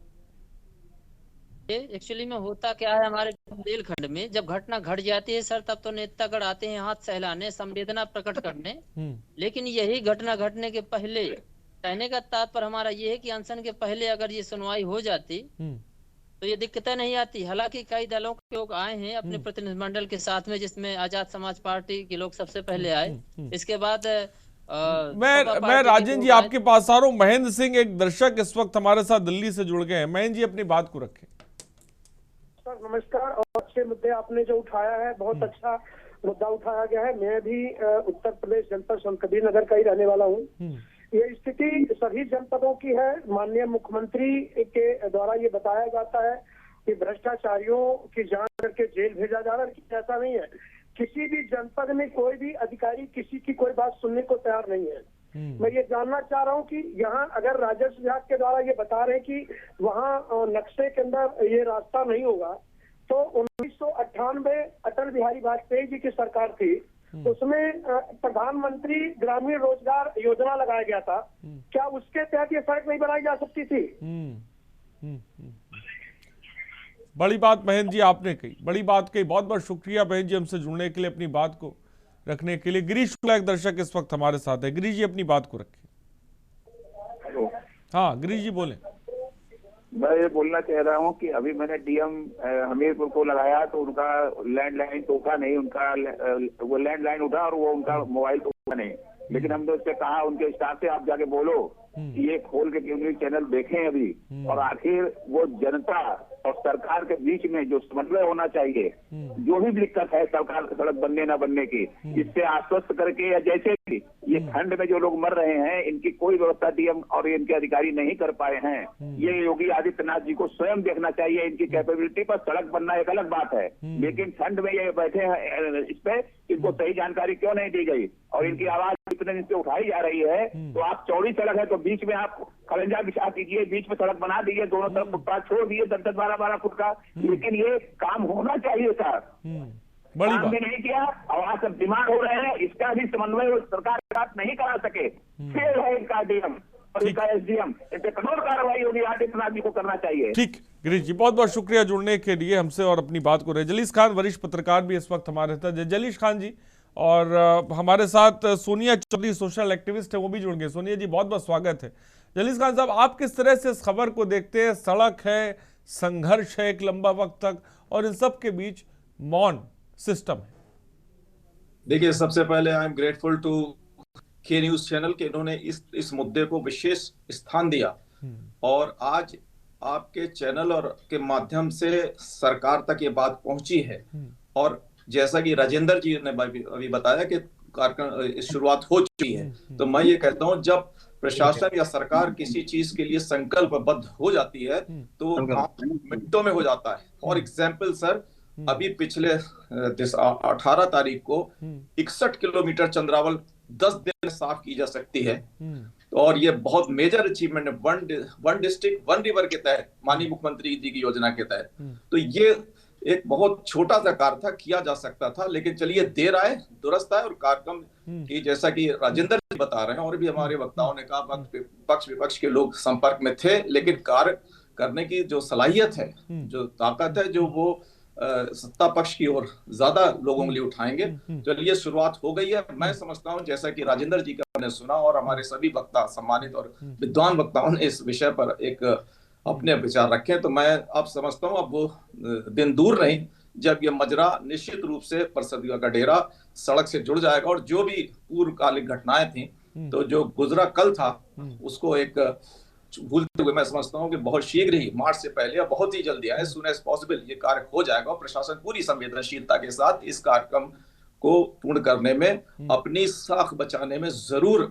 एक्चुअली में होता क्या है, हमारे बुंदेलखंड में जब घटना घट जाती है सर, तब तो नेतागण आते हैं हाथ सहलाने, संवेदना प्रकट करने। लेकिन यही घटना घटने के पहले, कहने का तात्पर्य हमारा ये है कि अनशन के पहले अगर ये सुनवाई हो जाती तो ये दिक्कतें नहीं आती। हालांकि कई दलों के लोग आए हैं अपने प्रतिनिधिमंडल के साथ में, जिसमें आजाद समाज पार्टी के लोग सबसे पहले आए। इसके बाद मैं राजेंद्र जी आपके पास आ रहा हूँ। महेंद्र सिंह, एक दर्शक इस वक्त हमारे साथ दिल्ली से जुड़ गए हैं। महेंद्र जी अपनी बात को रखें। सर नमस्कार, और अच्छे मुद्दे आपने जो उठाया है, बहुत अच्छा मुद्दा उठाया गया है। मैं भी उत्तर प्रदेश जनपद संसदीय नगर का ही रहने वाला हूँ। ये स्थिति सभी जनपदों की है। माननीय मुख्यमंत्री के द्वारा ये बताया जाता है कि भ्रष्टाचारियों की जांच करके जेल भेजा जा रहा है, लेकिन ऐसा नहीं है। किसी भी जनपद में कोई भी अधिकारी किसी की कोई बात सुनने को तैयार नहीं है। मैं ये जानना चाह रहा हूँ कि यहाँ अगर राजस्व विभाग के द्वारा ये बता रहे हैं कि वहाँ नक्शे के अंदर ये रास्ता नहीं होगा, तो 1998 अटल बिहारी वाजपेयी जी की सरकार थी, उसमें प्रधानमंत्री ग्रामीण रोजगार योजना लगाया गया था। क्या उसके तहत ये सड़क नहीं बनाई जा सकती थी? बड़ी बात महेंद्र जी आपने कही, बड़ी बात कही। बहुत बहुत शुक्रिया महेंद्र जी हमसे जुड़ने के लिए, अपनी बात को रखने के लिए गिरीश शुक्ला एक दर्शक इस वक्त हमारे साथ है। गिरीश जी अपनी बात को रखें। हाँ गिरीश जी बोले। मैं ये बोलना चाह रहा हूँ कि अभी मैंने डीएम हमीरपुर को लगाया तो उनका लैंडलाइन तो उठा नहीं, उनका वो लैंडलाइन उठा और वो उनका मोबाइल तो उठा नहीं। लेकिन हमने उससे कहा उनके स्टाफ से आप जाके बोलो कि ये खोल के न्यूज चैनल देखें अभी, और आखिर वो जनता और सरकार के बीच में जो समन्वय होना चाहिए, जो भी दिक्कत है सरकार सड़क बनने ना बनने की, इससे आश्वस्त करके, या जैसे भी ये ठंड में जो लोग मर रहे हैं इनकी कोई व्यवस्था डीएम और इनके अधिकारी नहीं कर पाए हैं, ये योगी आदित्यनाथ जी को स्वयं देखना चाहिए। इनकी कैपेबिलिटी पर सड़क बनना एक अलग बात है, लेकिन ठंड में ये बैठे हैं इस पे, इनको सही जानकारी क्यों नहीं दी गई और इनकी आवाज इतने दिन से उठाई जा रही है। तो आप चौड़ी सड़क है तो बीच में आप खलंजा बिछा दीजिए, बीच में सड़क बना दीजिए, दोनों तरफ फुटपाथ छोड़ दिए 10-10, 12-12 फुट का, लेकिन ये काम होना चाहिए सर। काम भी नहीं किया और आज सब बीमार हो रहे हैं, इसका भी समन्वय सरकार के साथ नहीं करा सके। फेल है इनका डीएम और इनका एसडीएम, इस पे कठोर कार्रवाई योगी आदित्यनाथ जी को करना चाहिए। ठीक गिरीश जी, बहुत बहुत शुक्रिया जुड़ने के लिए हमसे और अपनी बात को रहे। जलीस खान वरिष्ठ पत्रकार भी इस वक्त हमारे साथ। जलीस खान जी, और हमारे साथ सोनिया चौधरी सोशल एक्टिविस्ट है, वो भी जुड़ गए। सोनिया जी बहुत बहुत स्वागत है। जलीस खान साहब, आप किस तरह से इस खबर को देखते हैं? सड़क है, संघर्ष है एक लंबा वक्त तक, और इन सब के बीच मौन सिस्टम है। देखिए, सबसे पहले आई एम ग्रेटफुल टू के न्यूज चैनल के इन्होंने इस मुद्दे को विशेष स्थान दिया, और आज आपके चैनल और के माध्यम से सरकार तक ये बात पहुंची है। और जैसा कि राजेंद्र जी ने अभी बताया कि कार्यक्रम शुरुआत हो चुकी है, तो मैं ये कहता हूं जब प्रशासन या सरकार किसी चीज के लिए संकल्पबद्ध हो जाती है तो मिनटों में हो जाता है। फॉर एग्जाम्पल सर, अभी पिछले 18 तारीख को 61 किलोमीटर चंद्रावल 10 दिन में साफ की जा सकती है, और ये बहुत मेजर अचीवमेंट है। वन डिस्ट्रिक्ट वन रिवर के तहत, माननीय मुख्यमंत्री जी की योजना के तहत। तो ये एक बहुत छोटा सा कार्य था, किया जा सकता था, लेकिन चलिए देर आए दुरुस्त आए। और कार्यक्रम की जैसा कि राजेंद्र जी बता रहे हैं और भी हमारे वक्ताओं ने कहा, पक्ष विपक्ष के लोग संपर्क में थे, लेकिन कार्य करने की जो सलाहियत है, जो ताकत है, जो वो सत्ता पक्ष की ओर ज्यादा लोगों के लिए उठाएंगे। चलिए शुरुआत हो गई है। मैं समझता हूं जैसा कि राजेंद्र जी का हमने सुना और हमारे सभी वक्ता, सम्मानित और विद्वान वक्ताओं ने इस विषय पर एक अपने विचार रखे, तो मैं अब समझता हूं अब वो दिन दूर नहीं जब ये मजरा निश्चित रूप से परसदिया का डेरा सड़क से जुड़ जाएगा। और जो भी पूर्वकालिक घटनाएं थी, तो जो गुजरा कल था उसको एक भूलते हुए मैं समझता हूं कि बहुत शीघ्र ही, मार्च से पहले या बहुत ही जल्दी, एज सून एज पॉसिबल ये कार्य हो जाएगा। और प्रशासन पूरी संवेदनशीलता के साथ इस कार्यक्रम को पूर्ण करने में, अपनी साख बचाने में जरूर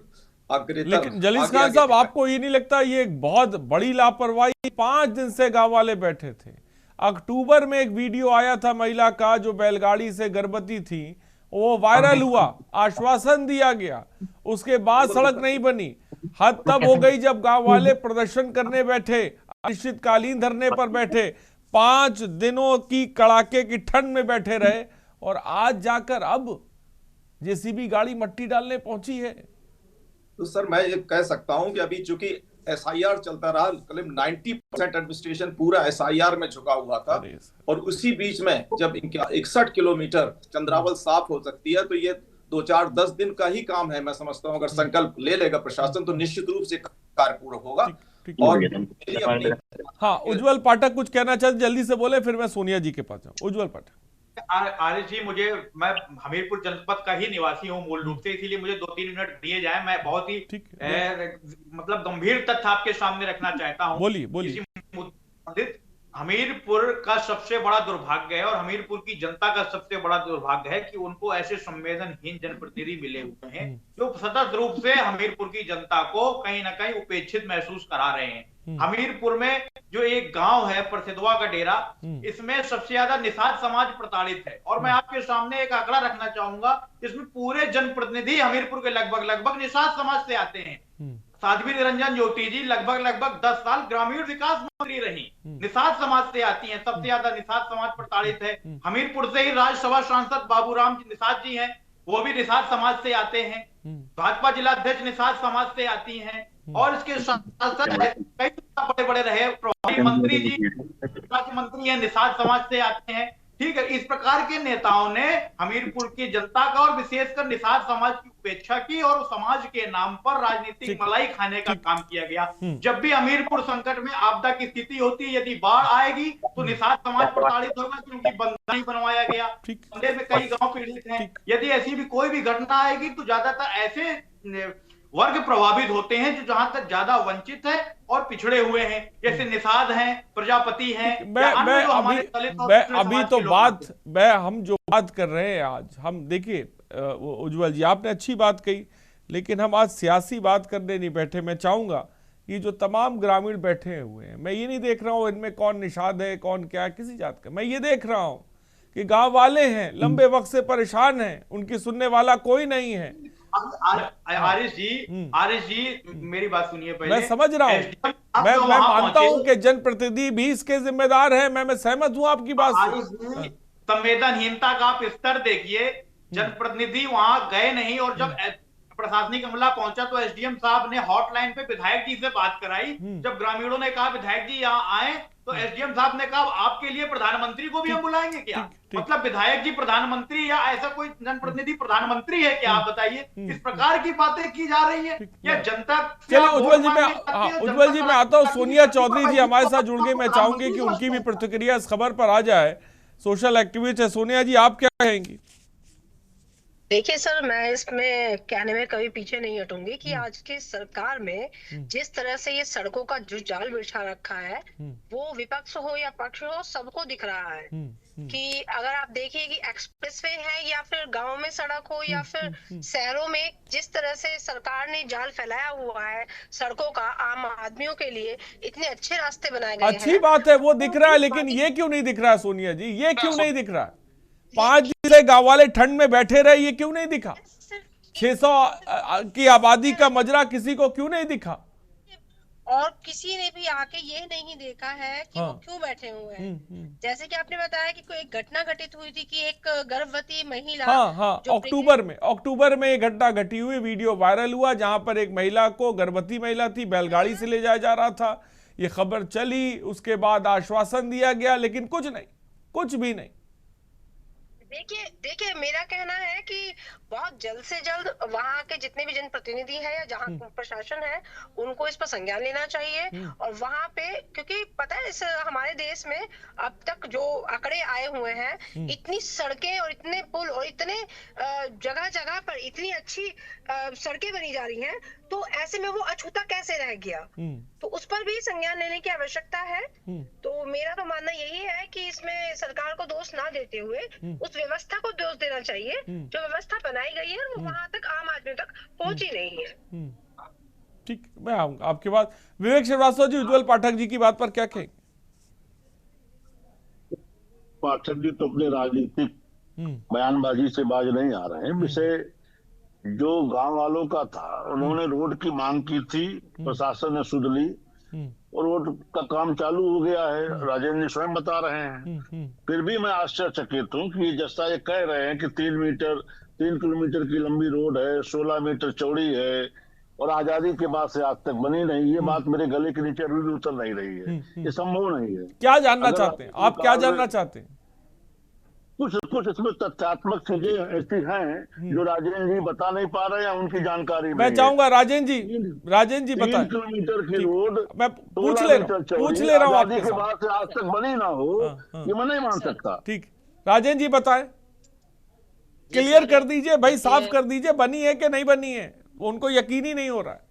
अग्रतर। लेकिन जलीस खान साहब, आपको ये नहीं लगता ये एक बहुत बड़ी लापरवाही? 5 दिन से गांव वाले बैठे थे। अक्टूबर में एक वीडियो आया था महिला का जो बैलगाड़ी से गर्भवती थी, वो वायरल हुआ, आश्वासन दिया गया, उसके बाद सड़क नहीं बनी। हद तब हो गई जब गांव वाले प्रदर्शन करने बैठे, अनिश्चितकालीन धरने पर बैठे, 5 दिनों की कड़ाके की ठंड में बैठे रहे, और आज जाकर अब जेसीबी गाड़ी मट्टी डालने पहुंची है। तो सर मैं ये कह सकता हूं कि अभी चूंकि एसआईआर चलता रहा, करीब 90% एडमिनिस्ट्रेशन पूरा एसआईआर में झुका हुआ था, और उसी बीच में जब 61 किलोमीटर चंद्रावल साफ हो सकती है, तो ये 2-4-10 दिन का ही काम है। मैं समझता हूं अगर संकल्प ले लेगा प्रशासन तो निश्चित रूप से कार्य पूरा होगा। और हाँ, उज्जवल पाठक कुछ कहना चाहते, जल्दी से बोले, फिर मैं सोनिया जी के पास जाऊं। उज्जवल पाठक। आरिफ जी, मैं हमीरपुर जनपद का ही निवासी हूँ मूल रूप से, इसीलिए मुझे 2-3 मिनट दिए जाए। मैं बहुत ही मतलब गंभीर तथ्य आपके सामने रखना चाहता हूँ। बोलिए। हमीरपुर का सबसे बड़ा दुर्भाग्य है और हमीरपुर की जनता का सबसे बड़ा दुर्भाग्य है कि उनको ऐसे संवेदनहीन जनप्रतिनिधि मिले हुए हैं जो सतत रूप से हमीरपुर की जनता को कहीं ना कहीं उपेक्षित महसूस करा रहे हैं। हमीरपुर में जो एक गांव है परसेदवा का डेरा, इसमें सबसे ज्यादा निषाद समाज प्रताड़ित है। और मैं आपके सामने एक आंकड़ा रखना चाहूंगा, इसमें पूरे जनप्रतिनिधि हमीरपुर के लगभग निषाद समाज से आते हैं। साध्वी निरंजन ज्योति जी लगभग 10 साल ग्रामीण विकास मंत्री रही, निषाद समाज से आती हैं। सबसे ज्यादा निषाद समाज प्रताड़ित है। हमीरपुर से ही राज्यसभा सांसद बाबूराम निषाद जी हैं, वो भी निषाद समाज से आते हैं। भाजपा जिला अध्यक्ष निषाद समाज से आती हैं। और इसके साथ कई बड़े रहे प्रभारी मंत्री जी, राज्य मंत्री हैं, निषाद समाज से आते हैं। ठीक है, इस प्रकार के नेताओं ने हमीरपुर की जनता का और विशेषकर निषाद समाज की उपेक्षा की और समाज के नाम पर राजनीतिक मलाई खाने का काम किया गया। जब भी हमीरपुर संकट में आपदा की स्थिति होती है, यदि बाढ़ आएगी तो निषाद समाज प्रताड़ित होगा क्योंकि बंधा नहीं बनवाया गया, बंदे में कई गांव पीड़ित हैं। यदि ऐसी भी कोई भी घटना आएगी तो ज्यादातर ऐसे वर्ग प्रभावित होते हैं जो जहां तक ज्यादा वंचित है और पिछड़े हुए हैं, जैसे निषाद हैं, प्रजापति हैं। अभी तो हम जो बात कर रहे हैं आज, हम देखिए उज्जवल जी आपने अच्छी बात कही, लेकिन हम आज सियासी बात करने नहीं बैठे। मैं चाहूंगा कि जो तमाम ग्रामीण बैठे हुए हैं, मैं ये नहीं देख रहा हूँ इनमें कौन निषाद है कौन क्या है किसी जात का, मैं ये देख रहा हूँ कि गांव वाले हैं, लंबे वक्त से परेशान हैं, उनकी सुनने वाला कोई नहीं है। आरिश जी मेरी बात सुनिए पहले। मैं समझ रहा हूँ, मैं मानता हूँ कि जनप्रतिनिधि भी इसके जिम्मेदार है, मैं सहमत हूँ आपकी बात से। संवेदनहीनता का आप स्तर देखिए, जनप्रतिनिधि वहां गए नहीं और जब प्रशासनिक अमला पहुंचा तो एसडीएम साहब ने हॉटलाइन पे विधायक जी से बात कराई। जब ग्रामीणों ने कहा विधायक जी यहाँ आए तो एसडीएम साहब ने कहा आपके लिए प्रधानमंत्री को भी हम बुलाएंगे क्या? मतलब विधायक जी प्रधानमंत्री या ऐसा कोई जनप्रतिनिधि प्रधानमंत्री है क्या? आप बताइए। इस प्रकार की बातें की जा रही है या जनता। चलिए उज्जवल जी मैं आता हूँ, सोनिया चौधरी जी हमारे साथ जुड़ गए, मैं चाहूंगी कि उनकी भी प्रतिक्रिया इस खबर पर आ जाए। सोशल एक्टिविस्ट है सोनिया जी, आप क्या कहेंगी? देखिए सर, मैं इसमें कहने में कभी पीछे नहीं हटूंगी कि आज की सरकार में जिस तरह से ये सड़कों का जो जाल बिछा रखा है वो विपक्ष हो या पक्ष हो सबको दिख रहा है कि अगर आप देखिए कि एक्सप्रेसवे है या फिर गांव में सड़क हो या फिर शहरों में, जिस तरह से सरकार ने जाल फैलाया हुआ है सड़कों का आम आदमियों के लिए, इतने अच्छे रास्ते बनाए गए हैं। अच्छी बात है, वो दिख रहा है, लेकिन ये क्यों नहीं दिख रहा है सोनिया जी? ये क्यों नहीं दिख रहा है? 5 जिले गांव वाले ठंड में बैठे रहे, ये क्यों नहीं दिखा? 600 की आबादी का मजरा किसी को क्यों नहीं दिखा? और किसी ने भी आके ये नहीं देखा है कि वो क्यों बैठे हुए हैं। जैसे कि आपने बताया कि कोई एक घटना घटित हुई थी कि एक गर्भवती महिला, अक्टूबर में एक घटना घटी हुई, वीडियो वायरल हुआ जहां पर एक महिला को, गर्भवती महिला थी, बैलगाड़ी से ले जाया जा रहा था। ये खबर चली, उसके बाद आश्वासन दिया गया, लेकिन कुछ नहीं, कुछ भी नहीं। देखिए मेरा कहना है कि बहुत जल्द से जल्द वहाँ के जितने भी जनप्रतिनिधि हैं या जहाँ प्रशासन है उनको इस पर संज्ञान लेना चाहिए। और वहाँ पे, क्योंकि पता है इस हमारे देश में अब तक जो आंकड़े आए हुए हैं, इतनी सड़कें और इतने पुल और इतने जगह जगह पर इतनी अच्छी सड़कें बनी जा रही हैं, तो ऐसे में वो अछूता कैसे रह गया? तो उस पर भी संज्ञान लेने की आवश्यकता है। तो मेरा तो मानना यही है कि इसमें सरकार को दोष ना देते हुए उस व्यवस्था को दोष देना चाहिए। जो व्यवस्था बनाई गई है वो वहां तक आम आदमी तक पहुंची नहीं है। ठीक, मैं आऊंगा आपके बाद। विवेक श्रीवास्तव जी, उज्जवल पाठक जी की बात पर क्या कहेंगे? पाठक जी तो अपने राजनीतिक बयानबाजी से बाज नहीं आ रहे हैं। विषय जो गांव वालों का था, उन्होंने रोड की मांग की थी, प्रशासन ने सुध ली और रोड का काम चालू हो गया है, राजेंद्र जी स्वयं बता रहे हैं। फिर भी मैं आश्चर्यचकित हूँ कि जैसा ये कह रहे हैं कि 3 किलोमीटर की लंबी रोड है, 16 मीटर चौड़ी है और आजादी के बाद से आज तक बनी नहीं। ये बात मेरे गले के नीचे भी उतर नहीं रही है, ये संभव नहीं है। क्या जानना चाहते हैं आप? क्या जानना चाहते हैं? कुछ इसमें तथ्यात्मक चीजें ऐसी हैं जो राजेंद्र जी बता नहीं पा रहे हैं, उनकी जानकारी मैं चाहूंगा राजेंद्र जी बताएं। 3 किलोमीटर की रोड मैं पूछ ले रहा हूँ आपके के बाद से आज तक बनी ना हो, ये मैं नहीं मान सकता। ठीक, राजेंद्र जी बताएं, क्लियर कर दीजिए भाई, साफ कर दीजिए, बनी है कि नहीं बनी है, उनको यकीन ही नहीं हो रहा है।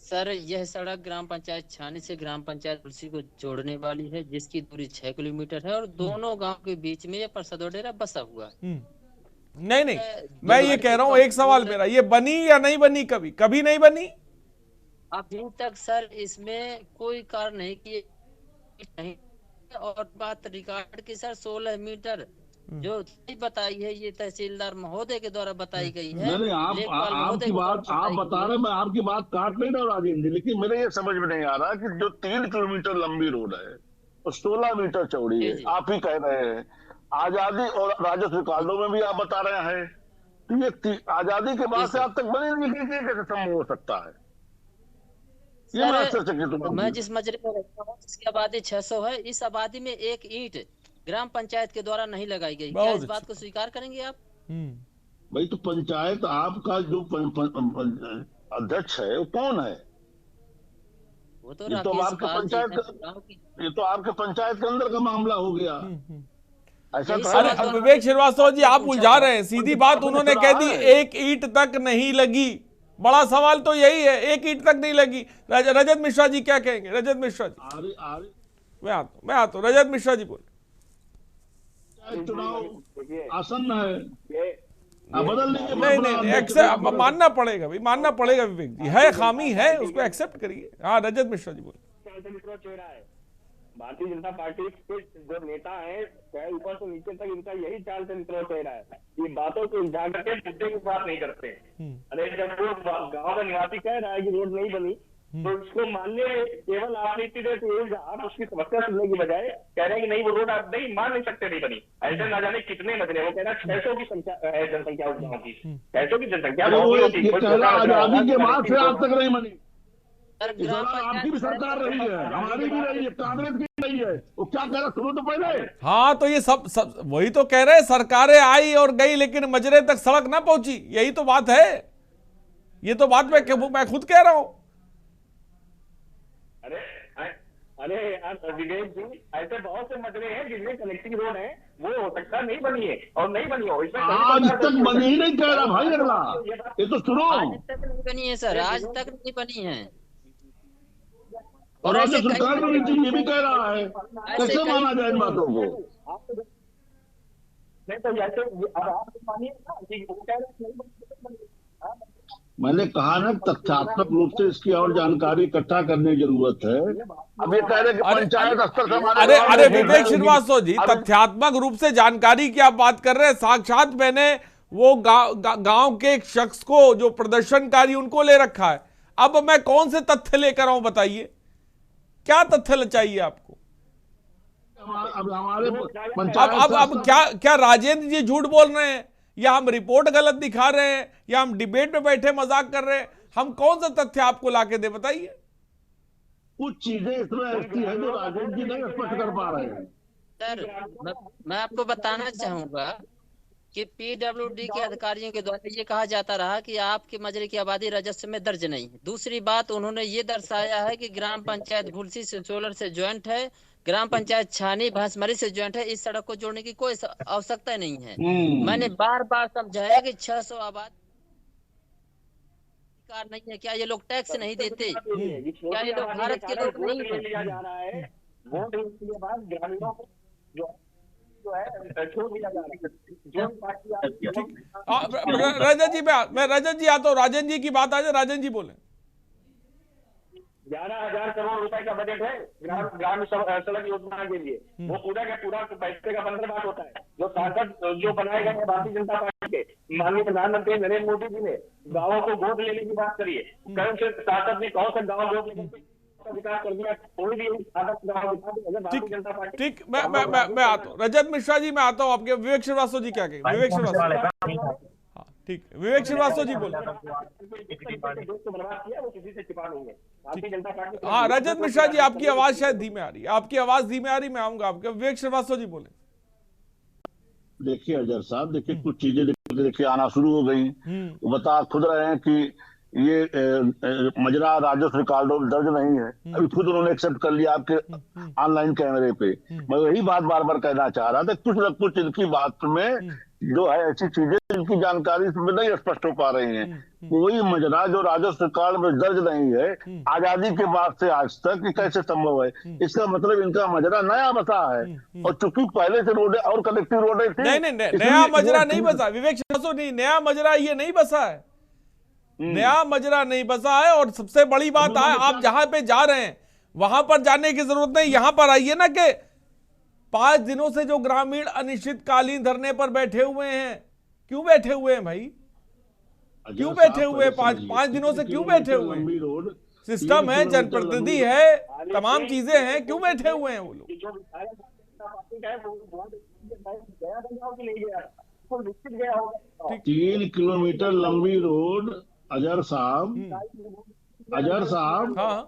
सर, यह सड़क ग्राम पंचायत छानी से ग्राम पंचायत तुलसी को जोड़ने वाली है, जिसकी दूरी 6 किलोमीटर है और दोनों गांव के बीच में यह परसदो डेरा बसा हुआ है। नहीं, मैं ये कह रहा हूँ, एक सवाल मेरा, ये बनी या नहीं बनी? कभी नहीं बनी अभी तक सर, इसमें कोई कारण नहीं किए नहीं। और बात रिकॉर्ड की सर, 16 मीटर जो बताई है ये तहसीलदार महोदय के द्वारा बताई गई है। नहीं, आपकी बात आप बता रहे, मैं आपकी बात काट नहीं रहा राजेंद्र जी, लेकिन मेरे ये समझ में नहीं आ रहा कि जो 3 किलोमीटर लंबी रोड है और 16 मीटर चौड़ी है, आप ही कह रहे हैं आजादी और राजस्व रिकॉर्डों में भी आप बता रहे हैं, तो ये आजादी के बाद से आज तक बनी नहीं, कैसे संभव हो सकता है? मैं जिस मजरे पर रहता हूँ जिसकी आबादी 600 है, इस आबादी में एक ईंट ग्राम पंचायत के द्वारा नहीं लगाई गई। क्या इस बात को स्वीकार करेंगे आप? भाई तो पंचायत आपका जो अध्यक्ष है वो कौन है? वो तो ये तो आपके पंचायत के अंदर का मामला हो गया। ऐसा अरे विवेक श्रीवास्तव जी, आप उलझा रहे हैं। सीधी बात उन्होंने कह दी, एक ईंट तक नहीं लगी। बड़ा सवाल तो यही है, एक ईंट तक नहीं लगी। रजत मिश्रा जी क्या कहेंगे? रजत मिश्रा जी, मैं आता हूँ। रजत मिश्रा जी बोले। चुनाव आसन्न है, बदल नहीं एक्सेप्ट मानना पड़ेगा भाई, मानना पड़ेगा विवेक जी, है खामी है, उसको एक्सेप्ट करिए। हाँ रजत मिश्रा जी बोले। भारतीय जनता पार्टी के जो नेता हैं, चाहे ऊपर से नीचे तक, इनका यही चाल चरित्र चेहरा है। ये बातों को उलझा करके मुद्दे की बात नहीं करते। अरे जब वो गाँव का निवासी कह रहा है कि रोड नहीं बनी, तो उसको मानने केवल आप आप उसकी समस्या सुनने की बजाय कह रहे हैं कि नहीं वो रोड आप नहीं मान नहीं सकते, नहीं बनी। ऐसे ना जाने कितने मजरे, वो कह रहा है 600 की संख्या है जनसंख्या उस गाँव की, 600 की जनसंख्या आजादी के बाद से आज तक नहीं बनी। आपकी भी सरकार रही है, हमारी भी रही है, कांग्रेस की रही है, वो क्या कह रहा सुनो तो पहले। हाँ तो ये सब वही तो कह रहे हैं, सरकारें आई और गई लेकिन मजरे तक सड़क ना पहुंची, यही तो बात है। ये तो बात मैं खुद कह रहा हूं। अरे विवेक जी, ऐसे बहुत से मजरे हैं जिनमें कनेक्टिंग रोड है, वो हो सकता नहीं बनी है और नहीं बनी हो। इसमें आज तक बनी ही नहीं कह रहा भाई अगला, ये तो सुनो। आज तक नहीं बनी है सर, आज तक नहीं बनी है। और राज्य सरकार में ये भी कह रहा है, कैसे माना जाए इन बातों को? नहीं तो जैसे अब आप मानिए ना कि वो कह रहे हैं, मैंने कहा ना तथ्यात्मक रूप से इसकी और जानकारी इकट्ठा करने की जरूरत है। अब ये कह रहे कि पंचायत स्तर से अरे विवेक श्रीवास्तव जी, तथ्यात्मक रूप से जानकारी की आप बात कर रहे हैं। साक्षात मैंने वो गांव के एक शख्स को, जो प्रदर्शनकारी, उनको ले रखा है। अब मैं कौन से तथ्य लेकर आऊं बताइए, क्या तथ्य चाहिए आपको? अब क्या राजेंद्र जी झूठ बोल रहे हैं, या हम रिपोर्ट गलत दिखा रहे हैं, या हम डिबेट में बैठे मजाक कर रहे हैं? हम कौन सा तथ्य आपको लाके दे, बताइए। कुछ चीजें इसमें ऐसी है जो राजेंद्र जी नहीं स्पष्ट कर पा रहे हैं। सर मैं आपको बताना चाहूंगा कि पीडब्ल्यूडी के अधिकारियों के द्वारा ये कहा जाता रहा कि आपके मजरे की आबादी राजस्व में दर्ज नहीं है। दूसरी बात, उन्होंने ये दर्शाया है कि ग्राम पंचायत घुलसी से सोलर से ज्वाइंट है, ग्राम पंचायत छानी भैंसमरी से ज्वाइंट है। इस सड़क को जोड़ने की कोई आवश्यकता नहीं है। मैंने बार बार समझाया कि 600 आबादी नहीं है। क्या ये लोग टैक्स नहीं देते? क्या ये लोग भारत के लोग नहीं है? रजत जी, मैं रजत जी आता हूँ। राजन जी की बात आ जाए, राजन जी बोले। 11,000 करोड़ रुपए का बजट है ग्राम सड़क योजना के लिए। वो पूरा का पूरा पैसे का बंदोबस्त होता है। जो सांसद जो बनाए गए हैं भारतीय जनता पार्टी के, माननीय प्रधानमंत्री नरेंद्र मोदी जी ने गाँवों को गोद लेने की बात करी है। कौन से सांसद ने कौन सा गाँव गोद लेने विकास कर दिया? कोई भी भारतीय जनता पार्टी। ठीक, मैं आता हूँ। रजत मिश्रा जी, मैं आता हूँ आपके। विवेक श्रीवास्तव जी क्या कहेंगे? विवेक श्रीवास्तव, ठीक, विवेक श्रीवास्तव जी बोले। हाँ रजत मिश्रा जी, आपकी आवाज शायद धीमे आ रही है, आपकी आवाज धीमे आ रही, मैं आऊंगा आपके। विवेक श्रीवास्तव जी बोले। देखिए अजहर साहब, देखिए कुछ चीजें देखिए आना शुरू हो गई। वो बता खुद रहे हैं कि ये मजरा राजस्व रिकॉर्ड दर्ज नहीं है। अभी खुद उन्होंने एक्सेप्ट कर लिया आपके ऑनलाइन कैमरे पे। मैं वही बात बार बार कहना चाह रहा था, कुछ न कुछ इनकी बात में जो है ऐसी चीजें जिनकी जानकारी इसमें नहीं स्पष्ट हो पा रही हैं। कोई मजरा जो राजस्व रिकॉर्ड में दर्ज नहीं है आजादी के बाद से आज तक, ये कैसे संभव है? इसका मतलब इनका मजरा नया बसा है, और चूंकि पहले से रोडें और कलेक्टिव रोडें थी। नहीं, नया मजरा नहीं बसा विवेक श्रीवास्तव, नहीं नया मजरा ये नहीं बसा है, नया मजरा नहीं बसा है। और सबसे बड़ी बात है, आप जहां पे जा रहे हैं वहां पर जाने की जरूरत नहीं, यहां पर आइए ना। कि 5 दिनों से जो ग्रामीण अनिश्चितकालीन धरने पर बैठे हुए हैं, क्यों बैठे हुए हैं भाई? क्यों बैठे हुए हैं? 5 दिनों से क्यों बैठे हुए हैं? सिस्टम है, जनप्रतिनिधि है, तमाम चीजें हैं, क्यों बैठे हुए हैं वो लोग? 3 किलोमीटर लंबी रोड अजहर साहब, हाँ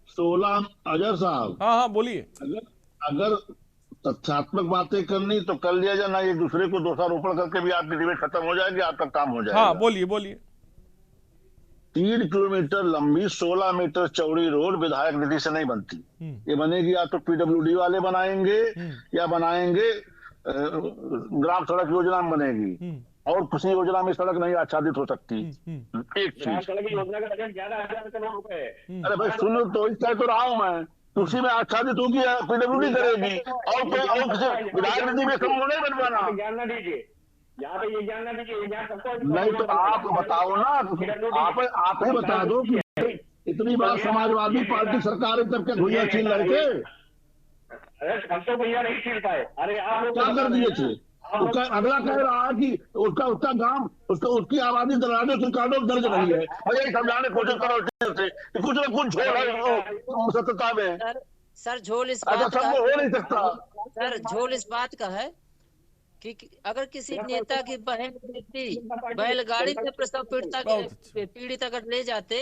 16 अजहर साहब, हाँ बोलिए। अगर तथ्यात्मक बातें करनी तो कर लिया जाए, ना एक दूसरे को दोषारोपण करके भी आपकी डिबेट खत्म हो जाएगी, आपका काम हो जाएगा। हाँ बोलिए बोलिए। 3 किलोमीटर लंबी 16 मीटर चौड़ी रोड विधायक निधि से नहीं बनती। ये बनेगी या तो पीडब्ल्यूडी वाले बनाएंगे या बनाएंगे ग्राम सड़क योजना में बनेगी, और किसी योजना में सड़क नहीं आच्छादित हो सकती। एक चीज, योजना का बजट 11,000 करोड़ रुपए। अरे भाई सुनो तो, इस कह तो रहा हूँ मैं, उसी में आच्छादित होगी, पीडब्ल्यूडी करेगी, और कोई और किसी विधायक निधि में समूह नहीं बनवाना। ज्ञान ना दीजिए, यहाँ पे ये ज्ञान ना दीजिए, यहाँ सबको नहीं तो आप बताओ ना, आप ही बता दो कि इतनी बार समाजवादी पार्टी सरकार तब के भैया छीन रहे थे। अरे हम तो भैया नहीं छीन पाए। अरे आप क्या कर दिए थे? उसका अगला कह रहा है कि उसका गांव, उसकी आबादी दराजों रिकॉर्डों दर्ज रही है। यही समझाने की कोशिश करो कि कुछ न कुछ झोल है सत्यता में। सर झोल इस बात का हो नहीं सकता। सर झोल इस बात का है कि अगर किसी नेता की बहन बेटी बैलगाड़ी में प्रसव पीड़ित अगर ले जाते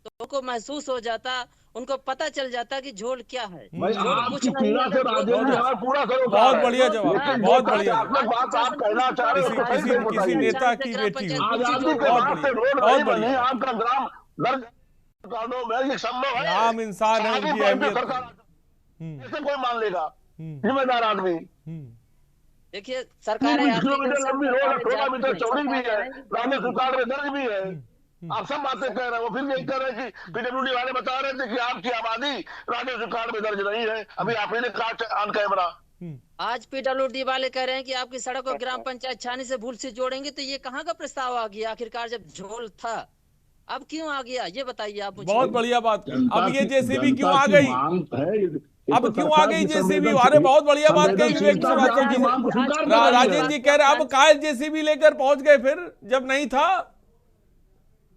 तो उनको महसूस हो जाता, उनको पता चल जाता कि झोल क्या है। कुछ पीड़ा से पूरा बहुत बढ़िया जवाब, बहुत बढ़िया। बात आप कहना चाह रहे हो किसी नेता की बेटी आजादी के बाद से रोड नहीं बनी, आपका ग्राम दर्ज संभव है। आम इंसान है, उनकी अहमियत कैसे कोई मान लेगा जिम्मेदार आदमी। देखिए सरकार 3 किलोमीटर लंबी रोड, 16 मीटर चौड़ी भी है, रामेश्वर रिकॉर्ड में दर्ज भी है। आप सब बातें कह रहे हो, फिर यही कह रहे हैं कि पीडब्ल्यूडी वाले बता रहे थे कि आपकी आबादी रामेश्वर रिकॉर्ड में दर्ज नहीं है। अभी आप ही ने कहा ऑन कैमरा। आज पीडब्ल्यूडी वाले कह रहे हैं कि आपकी सड़क को ग्राम पंचायत छानी से भूल से जोड़ेंगे, तो ये कहाँ का प्रस्ताव आ गया आखिरकार जब झोल था? अब क्यों आ गया ये बताइए आप मुझे। बहुत बढ़िया बात। अब ये जेसीबी क्यों आ गई? अब क्यों आ गई जेसीबी? अरे बहुत बढ़िया बात कही विवेक श्रीवास्तव जी। राजेंद्र जी कह रहे अब काहे जेसीबी लेकर पहुंच गए फिर जब नहीं था?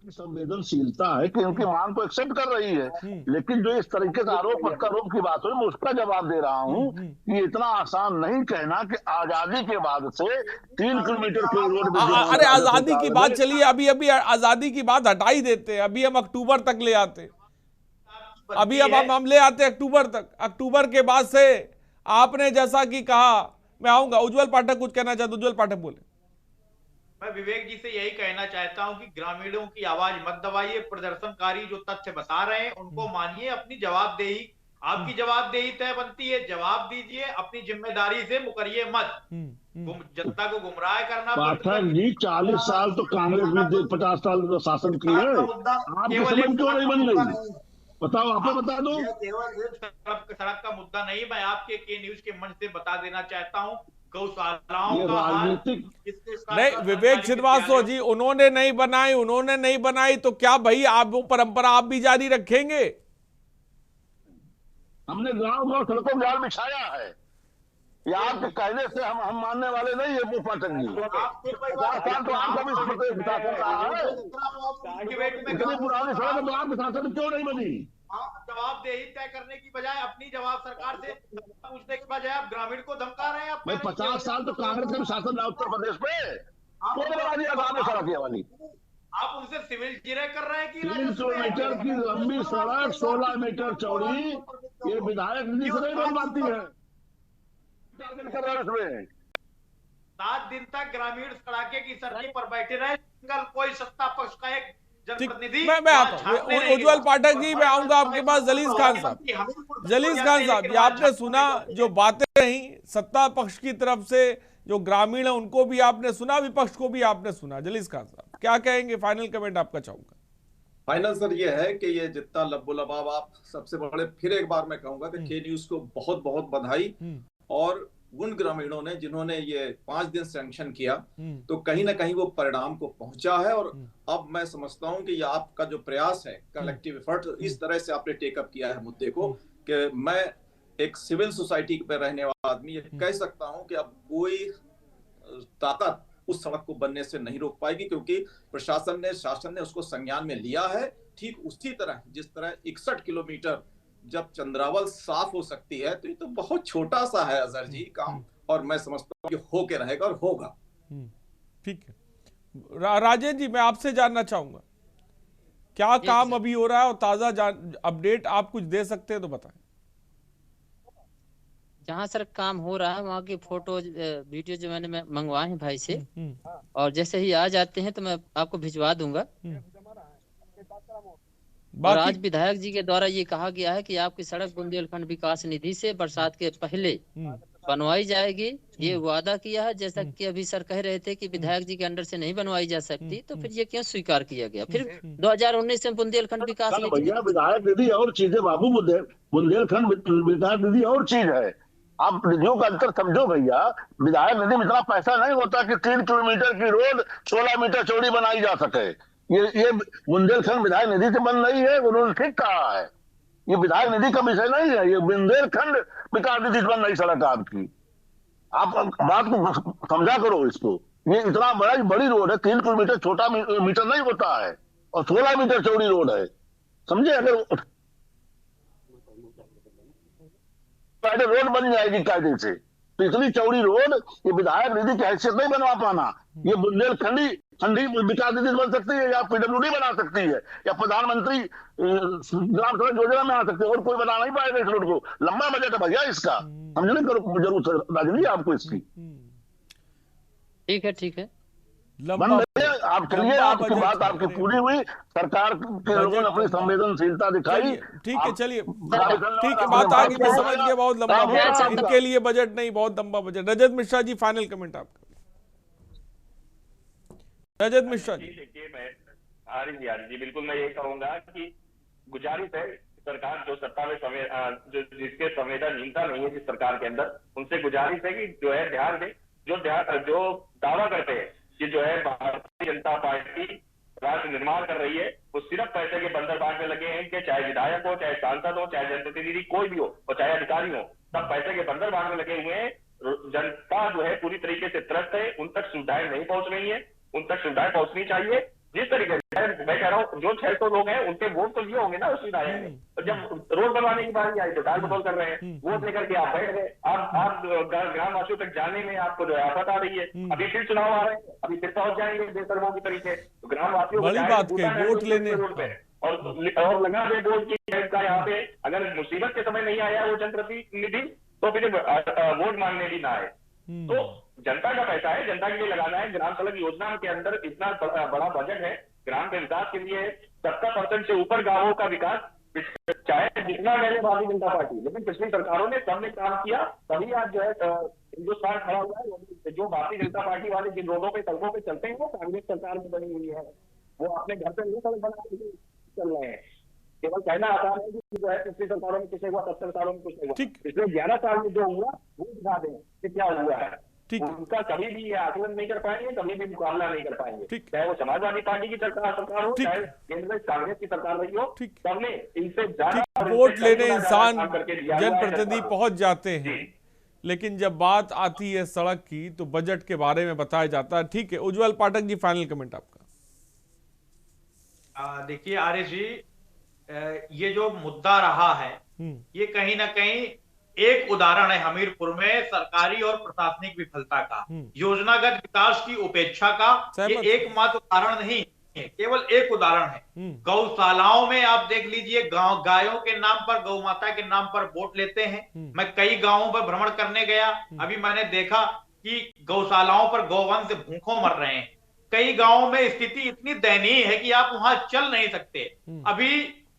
संवेदनशीलता है कि उनकी मांग को एक्सेप्ट कर रही है, लेकिन जो इस तरीके से आरोप प्रत्यारोप की बात हुई, मैं उसका जवाब दे रहा हूँ कि इतना आसान नहीं कहना कि आजादी के बाद से 3 किलोमीटर की रोड। अरे आजादी की बात चलिए, अभी आजादी की बात हटा ही देते हैं। अभी हम अक्टूबर तक ले आते, अभी अब हम ले आते अक्टूबर तक। अक्टूबर के बाद से आपने जैसा कि कहा, मैं आऊंगा। उज्जवल पाठक कुछ कहना चाहते? उज्जवल पाठक बोले। मैं विवेक जी से यही कहना चाहता हूं कि ग्रामीणों की आवाज मत दबाइए। प्रदर्शनकारी जो तथ्य बता रहे हैं उनको मानिए। अपनी जवाबदेही, आपकी जवाबदेही तय बनती है, जवाब दीजिए, अपनी जिम्मेदारी से मुकरिए मत। जनता को गुमराह करना। पाठक जी 40 साल तो कांग्रेस ने 50 साल शासन की है, आपकी समझ क्यों नहीं बन रही? बताओ, आप बता दो। सड़क का मुद्दा नहीं, मैं आपके के न्यूज के मंच से बता देना चाहता हूँ। गौशालाओं का नहीं, विवेक श्रीवास्तव जी उन्होंने नहीं बनाई तो क्या भाई आप वो परंपरा आप भी जारी रखेंगे? हमने गांव सड़कों जाल बिछाया है, ये आपके कहने से हम मानने वाले नहीं है। वो पाठक जी तो आपका भी इतनी पुरानी सड़क तो आपके शासन क्यों नहीं बनी? जवाबदेही तय करने की बजाय अपनी जवाब सरकार से पूछने की बजाय आप ग्रामीण को धमका रहे हैं। भाई 50 साल तो कांग्रेस का शासन रहा उत्तर प्रदेश में, सड़क वाली आप उनसे सिविल जिरे कर रहे हैं कि 3 किलोमीटर की लंबी सड़क 16 मीटर चौड़ी, ये विधायक निधि से नहीं बन पाती है। 7 दिन तक ग्रामीण सड़के की सरकी पर बैठे रहे, कोई सत्ता पक्ष का एक जनप्रतिनिधि। मैं आता हूँ उज्जवल पाठक जी, मैं आऊंगा आपके पास। जलीस खान साहब, ये आपने सुना जो बातें रही सत्ता पक्ष की तरफ से, जो ग्रामीण है उनको भी आपने सुना, विपक्ष को भी आपने सुना। जलीस खान साहब क्या कहेंगे? फाइनल कमेंट आपका चाहूंगा। फाइनल सर ये है कि ये जितना लब्बो लबाब आप सबसे बड़े, फिर एक बार मैं कहूंगा कि के न्यूज को बहुत बहुत बधाई। और उन ग्रामीणों ने जिन्होंने ये 5 दिन सैंक्शन किया, तो कहीं ना कहीं वो परिणाम को पहुंचा है। और अब मैं समझता हूं कि ये आपका जो प्रयास है, कलेक्टिव एफर्ट, इस तरह से आपने टेकअप किया है मुद्दे को कि मैं एक सिविल सोसाइटी पे रहने वाला आदमी ये कह सकता हूं कि अब कोई ताकत उस सड़क को बनने से नहीं रोक पाएगी, क्योंकि प्रशासन ने, शासन ने उसको संज्ञान में लिया है। ठीक उसी तरह जिस तरह 61 किलोमीटर जब चंद्रावल साफ हो सकती है, तो ये तो बहुत छोटा सा है अजहर जी काम, और मैं समझता हूँ कि हो के रहेगा और होगा। ठीक है राजेंद्र जी, मैं आपसे जानना चाहूंगा क्या काम अभी हो रहा है और ताजा अपडेट आप कुछ दे सकते हैं तो बताएं। जहाँ सर काम हो रहा है वहाँ की फोटो वीडियो जो मैंने मंगवाए हैं भाई से, और जैसे ही आ जाते हैं तो मैं आपको भिजवा दूंगा। और आज विधायक जी के द्वारा ये कहा गया है कि आपकी सड़क बुंदेलखंड विकास निधि से बरसात के पहले बनवाई जाएगी, ये वादा किया है। जैसा कि अभी सर कह रहे थे कि विधायक जी के अंडर से नहीं बनवाई जा सकती, तो फिर ये क्यों स्वीकार किया गया? फिर 2019 में बुंदेलखंड विकास भैया विधायक निधि और चीज है बाबू, बुंदेलखंड विकास निधि और चीज है। आप निधियों का अंतर समझो भैया। विधायक निधि में इतना पैसा नहीं होता कि 3 किलोमीटर की रोड 16 मीटर चौड़ी बनाई जा सके। ये बुंदेलखंड विधायक निधि से बन रही है, उन्होंने ठीक कहा है। ये विधायक निधि का विषय नहीं है, ये बुंदेलखंड विकास निधि से बन रही सड़क आपकी। आप बात को समझा करो इसको। ये इतना बड़ी रोड है, 3 किलोमीटर छोटा मीटर नहीं होता है, और 16 मीटर चौड़ी रोड है, समझे। अगर रोड बन जाएगी कायदे से, तो इतनी चौड़ी रोड ये विधायक निधि की हैसियत नहीं बनवा पाना। ये बुंदेलखंडी विकास निधि बन सकती है, या पीडब्ल्यूडी बना सकती है, या प्रधानमंत्री ग्राम सड़क योजना में आ सकती है, और कोई बना नहीं पाएगा इस रोड को। लंबा बजट है भैया इसका, समझने करो जरूर राजनीति आपको इसकी। ठीक है, ठीक है, आप चलिए, आपकी बात आपकी पूरी हुई। सरकार के लोगों ने अपनी संवेदनशीलता दिखाई। ठीक है, चलिए ठीक है, बात आगे मैं समझ गया। बहुत लंबा इनके लिए बजट नहीं, बहुत लंबा बजट। रजत मिश्रा जी, फाइनल कमेंट आपका। रजत मिश्रा जी। देखिए, मैं जी बिल्कुल मैं ये कहूंगा कि गुजारिश है सरकार जो सत्ता में जो जिसके संवेदनहीनता नहीं है जिस सरकार के अंदर, उनसे गुजारिश है कि जो है ध्यान दे, जो दावा करते हैं कि जो है भारतीय जनता पार्टी राष्ट्र निर्माण कर रही है, वो सिर्फ पैसे के बंदरबांट में लगे हैं। कि चाहे विधायक हो, चाहे सांसद हो, चाहे जनप्रतिनिधि कोई भी हो, और चाहे अधिकारी हो, सब पैसे के बंदरबांट में लगे हुए हैं। जनता जो है पूरी तरीके से त्रस्त है, उन तक सुविधाएं नहीं पहुंच रही है, उन तक सुविधाएं पहुंचनी चाहिए। जिस तरीके से मैं कह रहा हूँ, जो 600 लोग हैं उनके वोट तो लिए होंगे ना उस सुविधाएं में। तो जब रोड बनवाने की बारी आई तो टाल बदल कर रहे हैं, वोट लेकर के आप बैठ गए। आप ग्रामवासियों तक जाने में आपको जो है आफत आ रही है। अभी फिर चुनाव आ रहे हैं, अभी फिर पहुंच जाएंगे बेसरमों की तरीके। तो ग्रामवासियों को वोट लेने और लगा दे वोट की का यहाँ पे। अगर मुसीबत के समय नहीं आया वो जनप्रतिनिधि, तो फिर वोट मांगने भी ना आए। तो जनता का पैसा है, जनता के लिए लगाना है। ग्राम सड़क योजना के अंदर इतना बड़ा बजट है ग्राम के विकास के लिए। 70% से ऊपर गांवों का विकास, चाहे जितना पहले भारतीय जनता पार्टी, लेकिन पिछली सरकारों ने सबने काम किया, तभी आज जो है हिंदुस्तान खड़ा हुआ है। जो भारतीय जनता पार्टी वाले जिन रोडों पे सड़कों पे चलते हैं वो कांग्रेस सरकार में बनी हुई है। वो अपने घर पे नहीं सड़क बना के चल रहे हैं। केवल कहना आसान है कि जो है पिछली सरकारों में कुछ हुआ, 70 सालों में कुछ हुआ, पिछले 11 साल में जो हुआ वो दिखा दें कि क्या हुआ है। उनका कभी भी आकलन नहीं कर पाएंगे, कभी भी मुकाबला नहीं कर पाएंगे। चाहे वो समाजवादी पार्टी की सरकार हो, चाहे केंद्र में कांग्रेस की सरकार रही हो, सबने इनसे ज्यादा वोट लेने इंसान जनप्रतिनिधि पहुंच जाते हैं, लेकिन जब बात आती है सड़क की तो बजट के बारे में बताया जाता है। ठीक है, उज्जवल पाठक जी, फाइनल कमेंट आपका। देखिए आर्यश जी, ये जो मुद्दा रहा है ये कहीं ना कहीं एक उदाहरण है हमीरपुर में सरकारी और प्रशासनिक विफलता का, योजनागत विकास की उपेक्षा का। ये एकमात्र उदाहरण नहीं है, केवल एक उदाहरण है। गौशालाओं में आप देख लीजिए, गायों के नाम पर, गौ माता के नाम पर वोट लेते हैं। मैं कई गांवों पर भ्रमण करने गया, अभी मैंने देखा कि गौशालाओं पर गौवंश भूखों मर रहे हैं। कई गांवों में स्थिति इतनी दयनीय है कि आप वहां चल नहीं सकते। अभी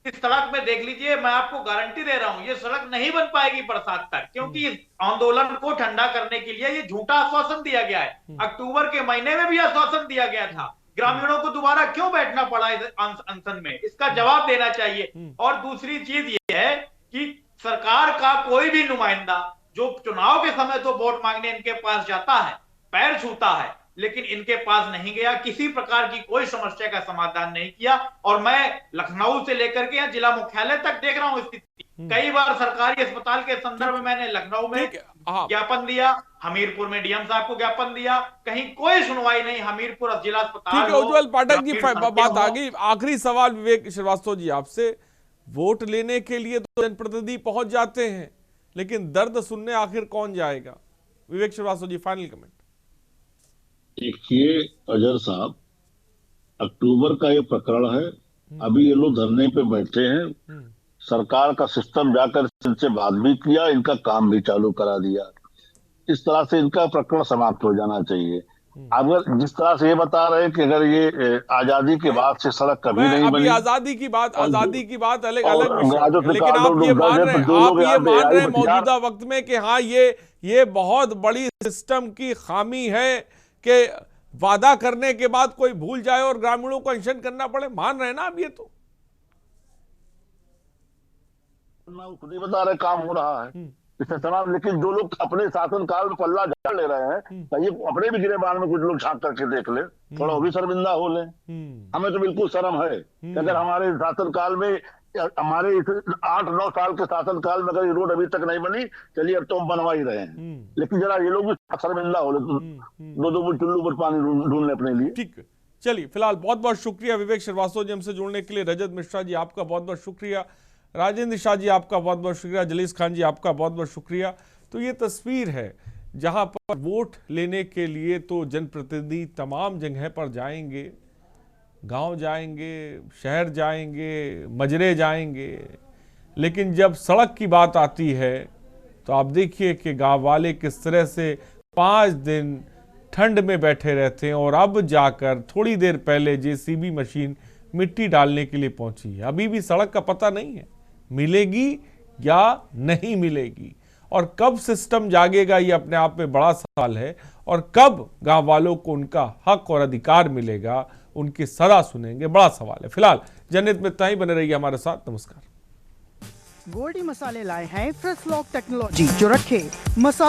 इस सड़क में देख लीजिए, मैं आपको गारंटी दे रहा हूं ये सड़क नहीं बन पाएगी बरसात तक, क्योंकि इस आंदोलन को ठंडा करने के लिए ये झूठा आश्वासन दिया गया है। अक्टूबर के महीने में भी आश्वासन दिया गया था। ग्रामीणों को दोबारा क्यों बैठना पड़ा इस अनशन में, इसका जवाब देना चाहिए। और दूसरी चीज ये है कि सरकार का कोई भी नुमाइंदा जो चुनाव के समय तो वोट मांगने इनके पास जाता है, पैर छूता है, लेकिन इनके पास नहीं गया, किसी प्रकार की कोई समस्या का समाधान नहीं किया। और मैं लखनऊ से लेकर के यहाँ जिला मुख्यालय तक देख रहा हूँ स्थिति। कई बार सरकारी अस्पताल के संदर्भ में मैंने लखनऊ में ज्ञापन दिया, हमीरपुर में डीएम साहब को ज्ञापन दिया, कहीं कोई सुनवाई नहीं। हमीरपुर जिला अस्पताल। ठीक है उज्जवल पाठक जी, बात आ गई। आखिरी सवाल विवेक श्रीवास्तव जी आपसे, वोट लेने के लिए तो जनप्रतिनिधि पहुंच जाते हैं, लेकिन दर्द सुनने आखिर कौन जाएगा? विवेक श्रीवास्तव जी, फाइनल कमेंट। देखिए अजहर साहब, अक्टूबर का ये प्रकरण है, अभी ये लोग धरने पे बैठे हैं, सरकार का सिस्टम जाकर इनसे बात भी किया, इनका काम भी चालू करा दिया। इस तरह से इनका प्रकरण समाप्त हो जाना चाहिए। अगर जिस तरह से ये बता रहे हैं कि अगर ये आजादी के बाद से सड़क कभी नहीं बनी, आजादी की बात अलग विषय, लेकिन आप ये मान रहे हैं मौजूदा वक्त में कि हाँ ये बहुत बड़ी सिस्टम की खामी है कि वादा करने के बाद कोई भूल जाए और ग्रामीणों को अनशन करना पड़े। मान रहे हैं ना आप? ये तो खुद ही बता रहे काम हो रहा है इससे तमाम। लेकिन जो लोग अपने शासनकाल में पल्ला झाड़ ले रहे हैं, कहीं अपने भी गिरेबान में कुछ लोग झांक करके देख ले, थोड़ा वो भी शर्मिंदा हो ले। हमें तो बिल्कुल शर्म है कि अगर हमारे शासनकाल में, हमारे 8-9 साल के शासनकाल में अगर ये रोड अभी तक नहीं बनी, चलिए अब तो हम बनवा ही रहे हैं, लेकिन जरा ये लोग भी शर्मिंदा हो ले, दो चुल्लू पर पानी ढूंढ ले अपने लिए। ठीक है, चलिए फिलहाल बहुत बहुत शुक्रिया विवेक श्रीवास्तव जी हमसे जुड़ने के लिए। रजत मिश्रा जी आपका बहुत बहुत शुक्रिया। राजेंद्र शाह जी आपका बहुत बहुत शुक्रिया। जलीस खान जी आपका बहुत बहुत शुक्रिया। तो ये तस्वीर है जहां पर वोट लेने के लिए तो जनप्रतिनिधि तमाम जगह पर जाएंगे, गांव जाएंगे, शहर जाएंगे, मजरे जाएंगे, लेकिन जब सड़क की बात आती है तो आप देखिए कि गांव वाले किस तरह से 5 दिन ठंड में बैठे रहते हैं और अब जाकर थोड़ी देर पहले जेसीबी मशीन मिट्टी डालने के लिए पहुंची है। अभी भी सड़क का पता नहीं है मिलेगी या नहीं मिलेगी, और कब सिस्टम जागेगा ये अपने आप में बड़ा सवाल है, और कब गांव वालों को उनका हक और अधिकार मिलेगा, उनकी सलाह सुनेंगे, बड़ा सवाल है। फिलहाल जनहित में इतना ही, बने रहिए हमारे साथ। नमस्कार। गोल्डी मसाले लाए हैं फ्रेश लॉक टेक्नोलॉजी जो रखे मसालों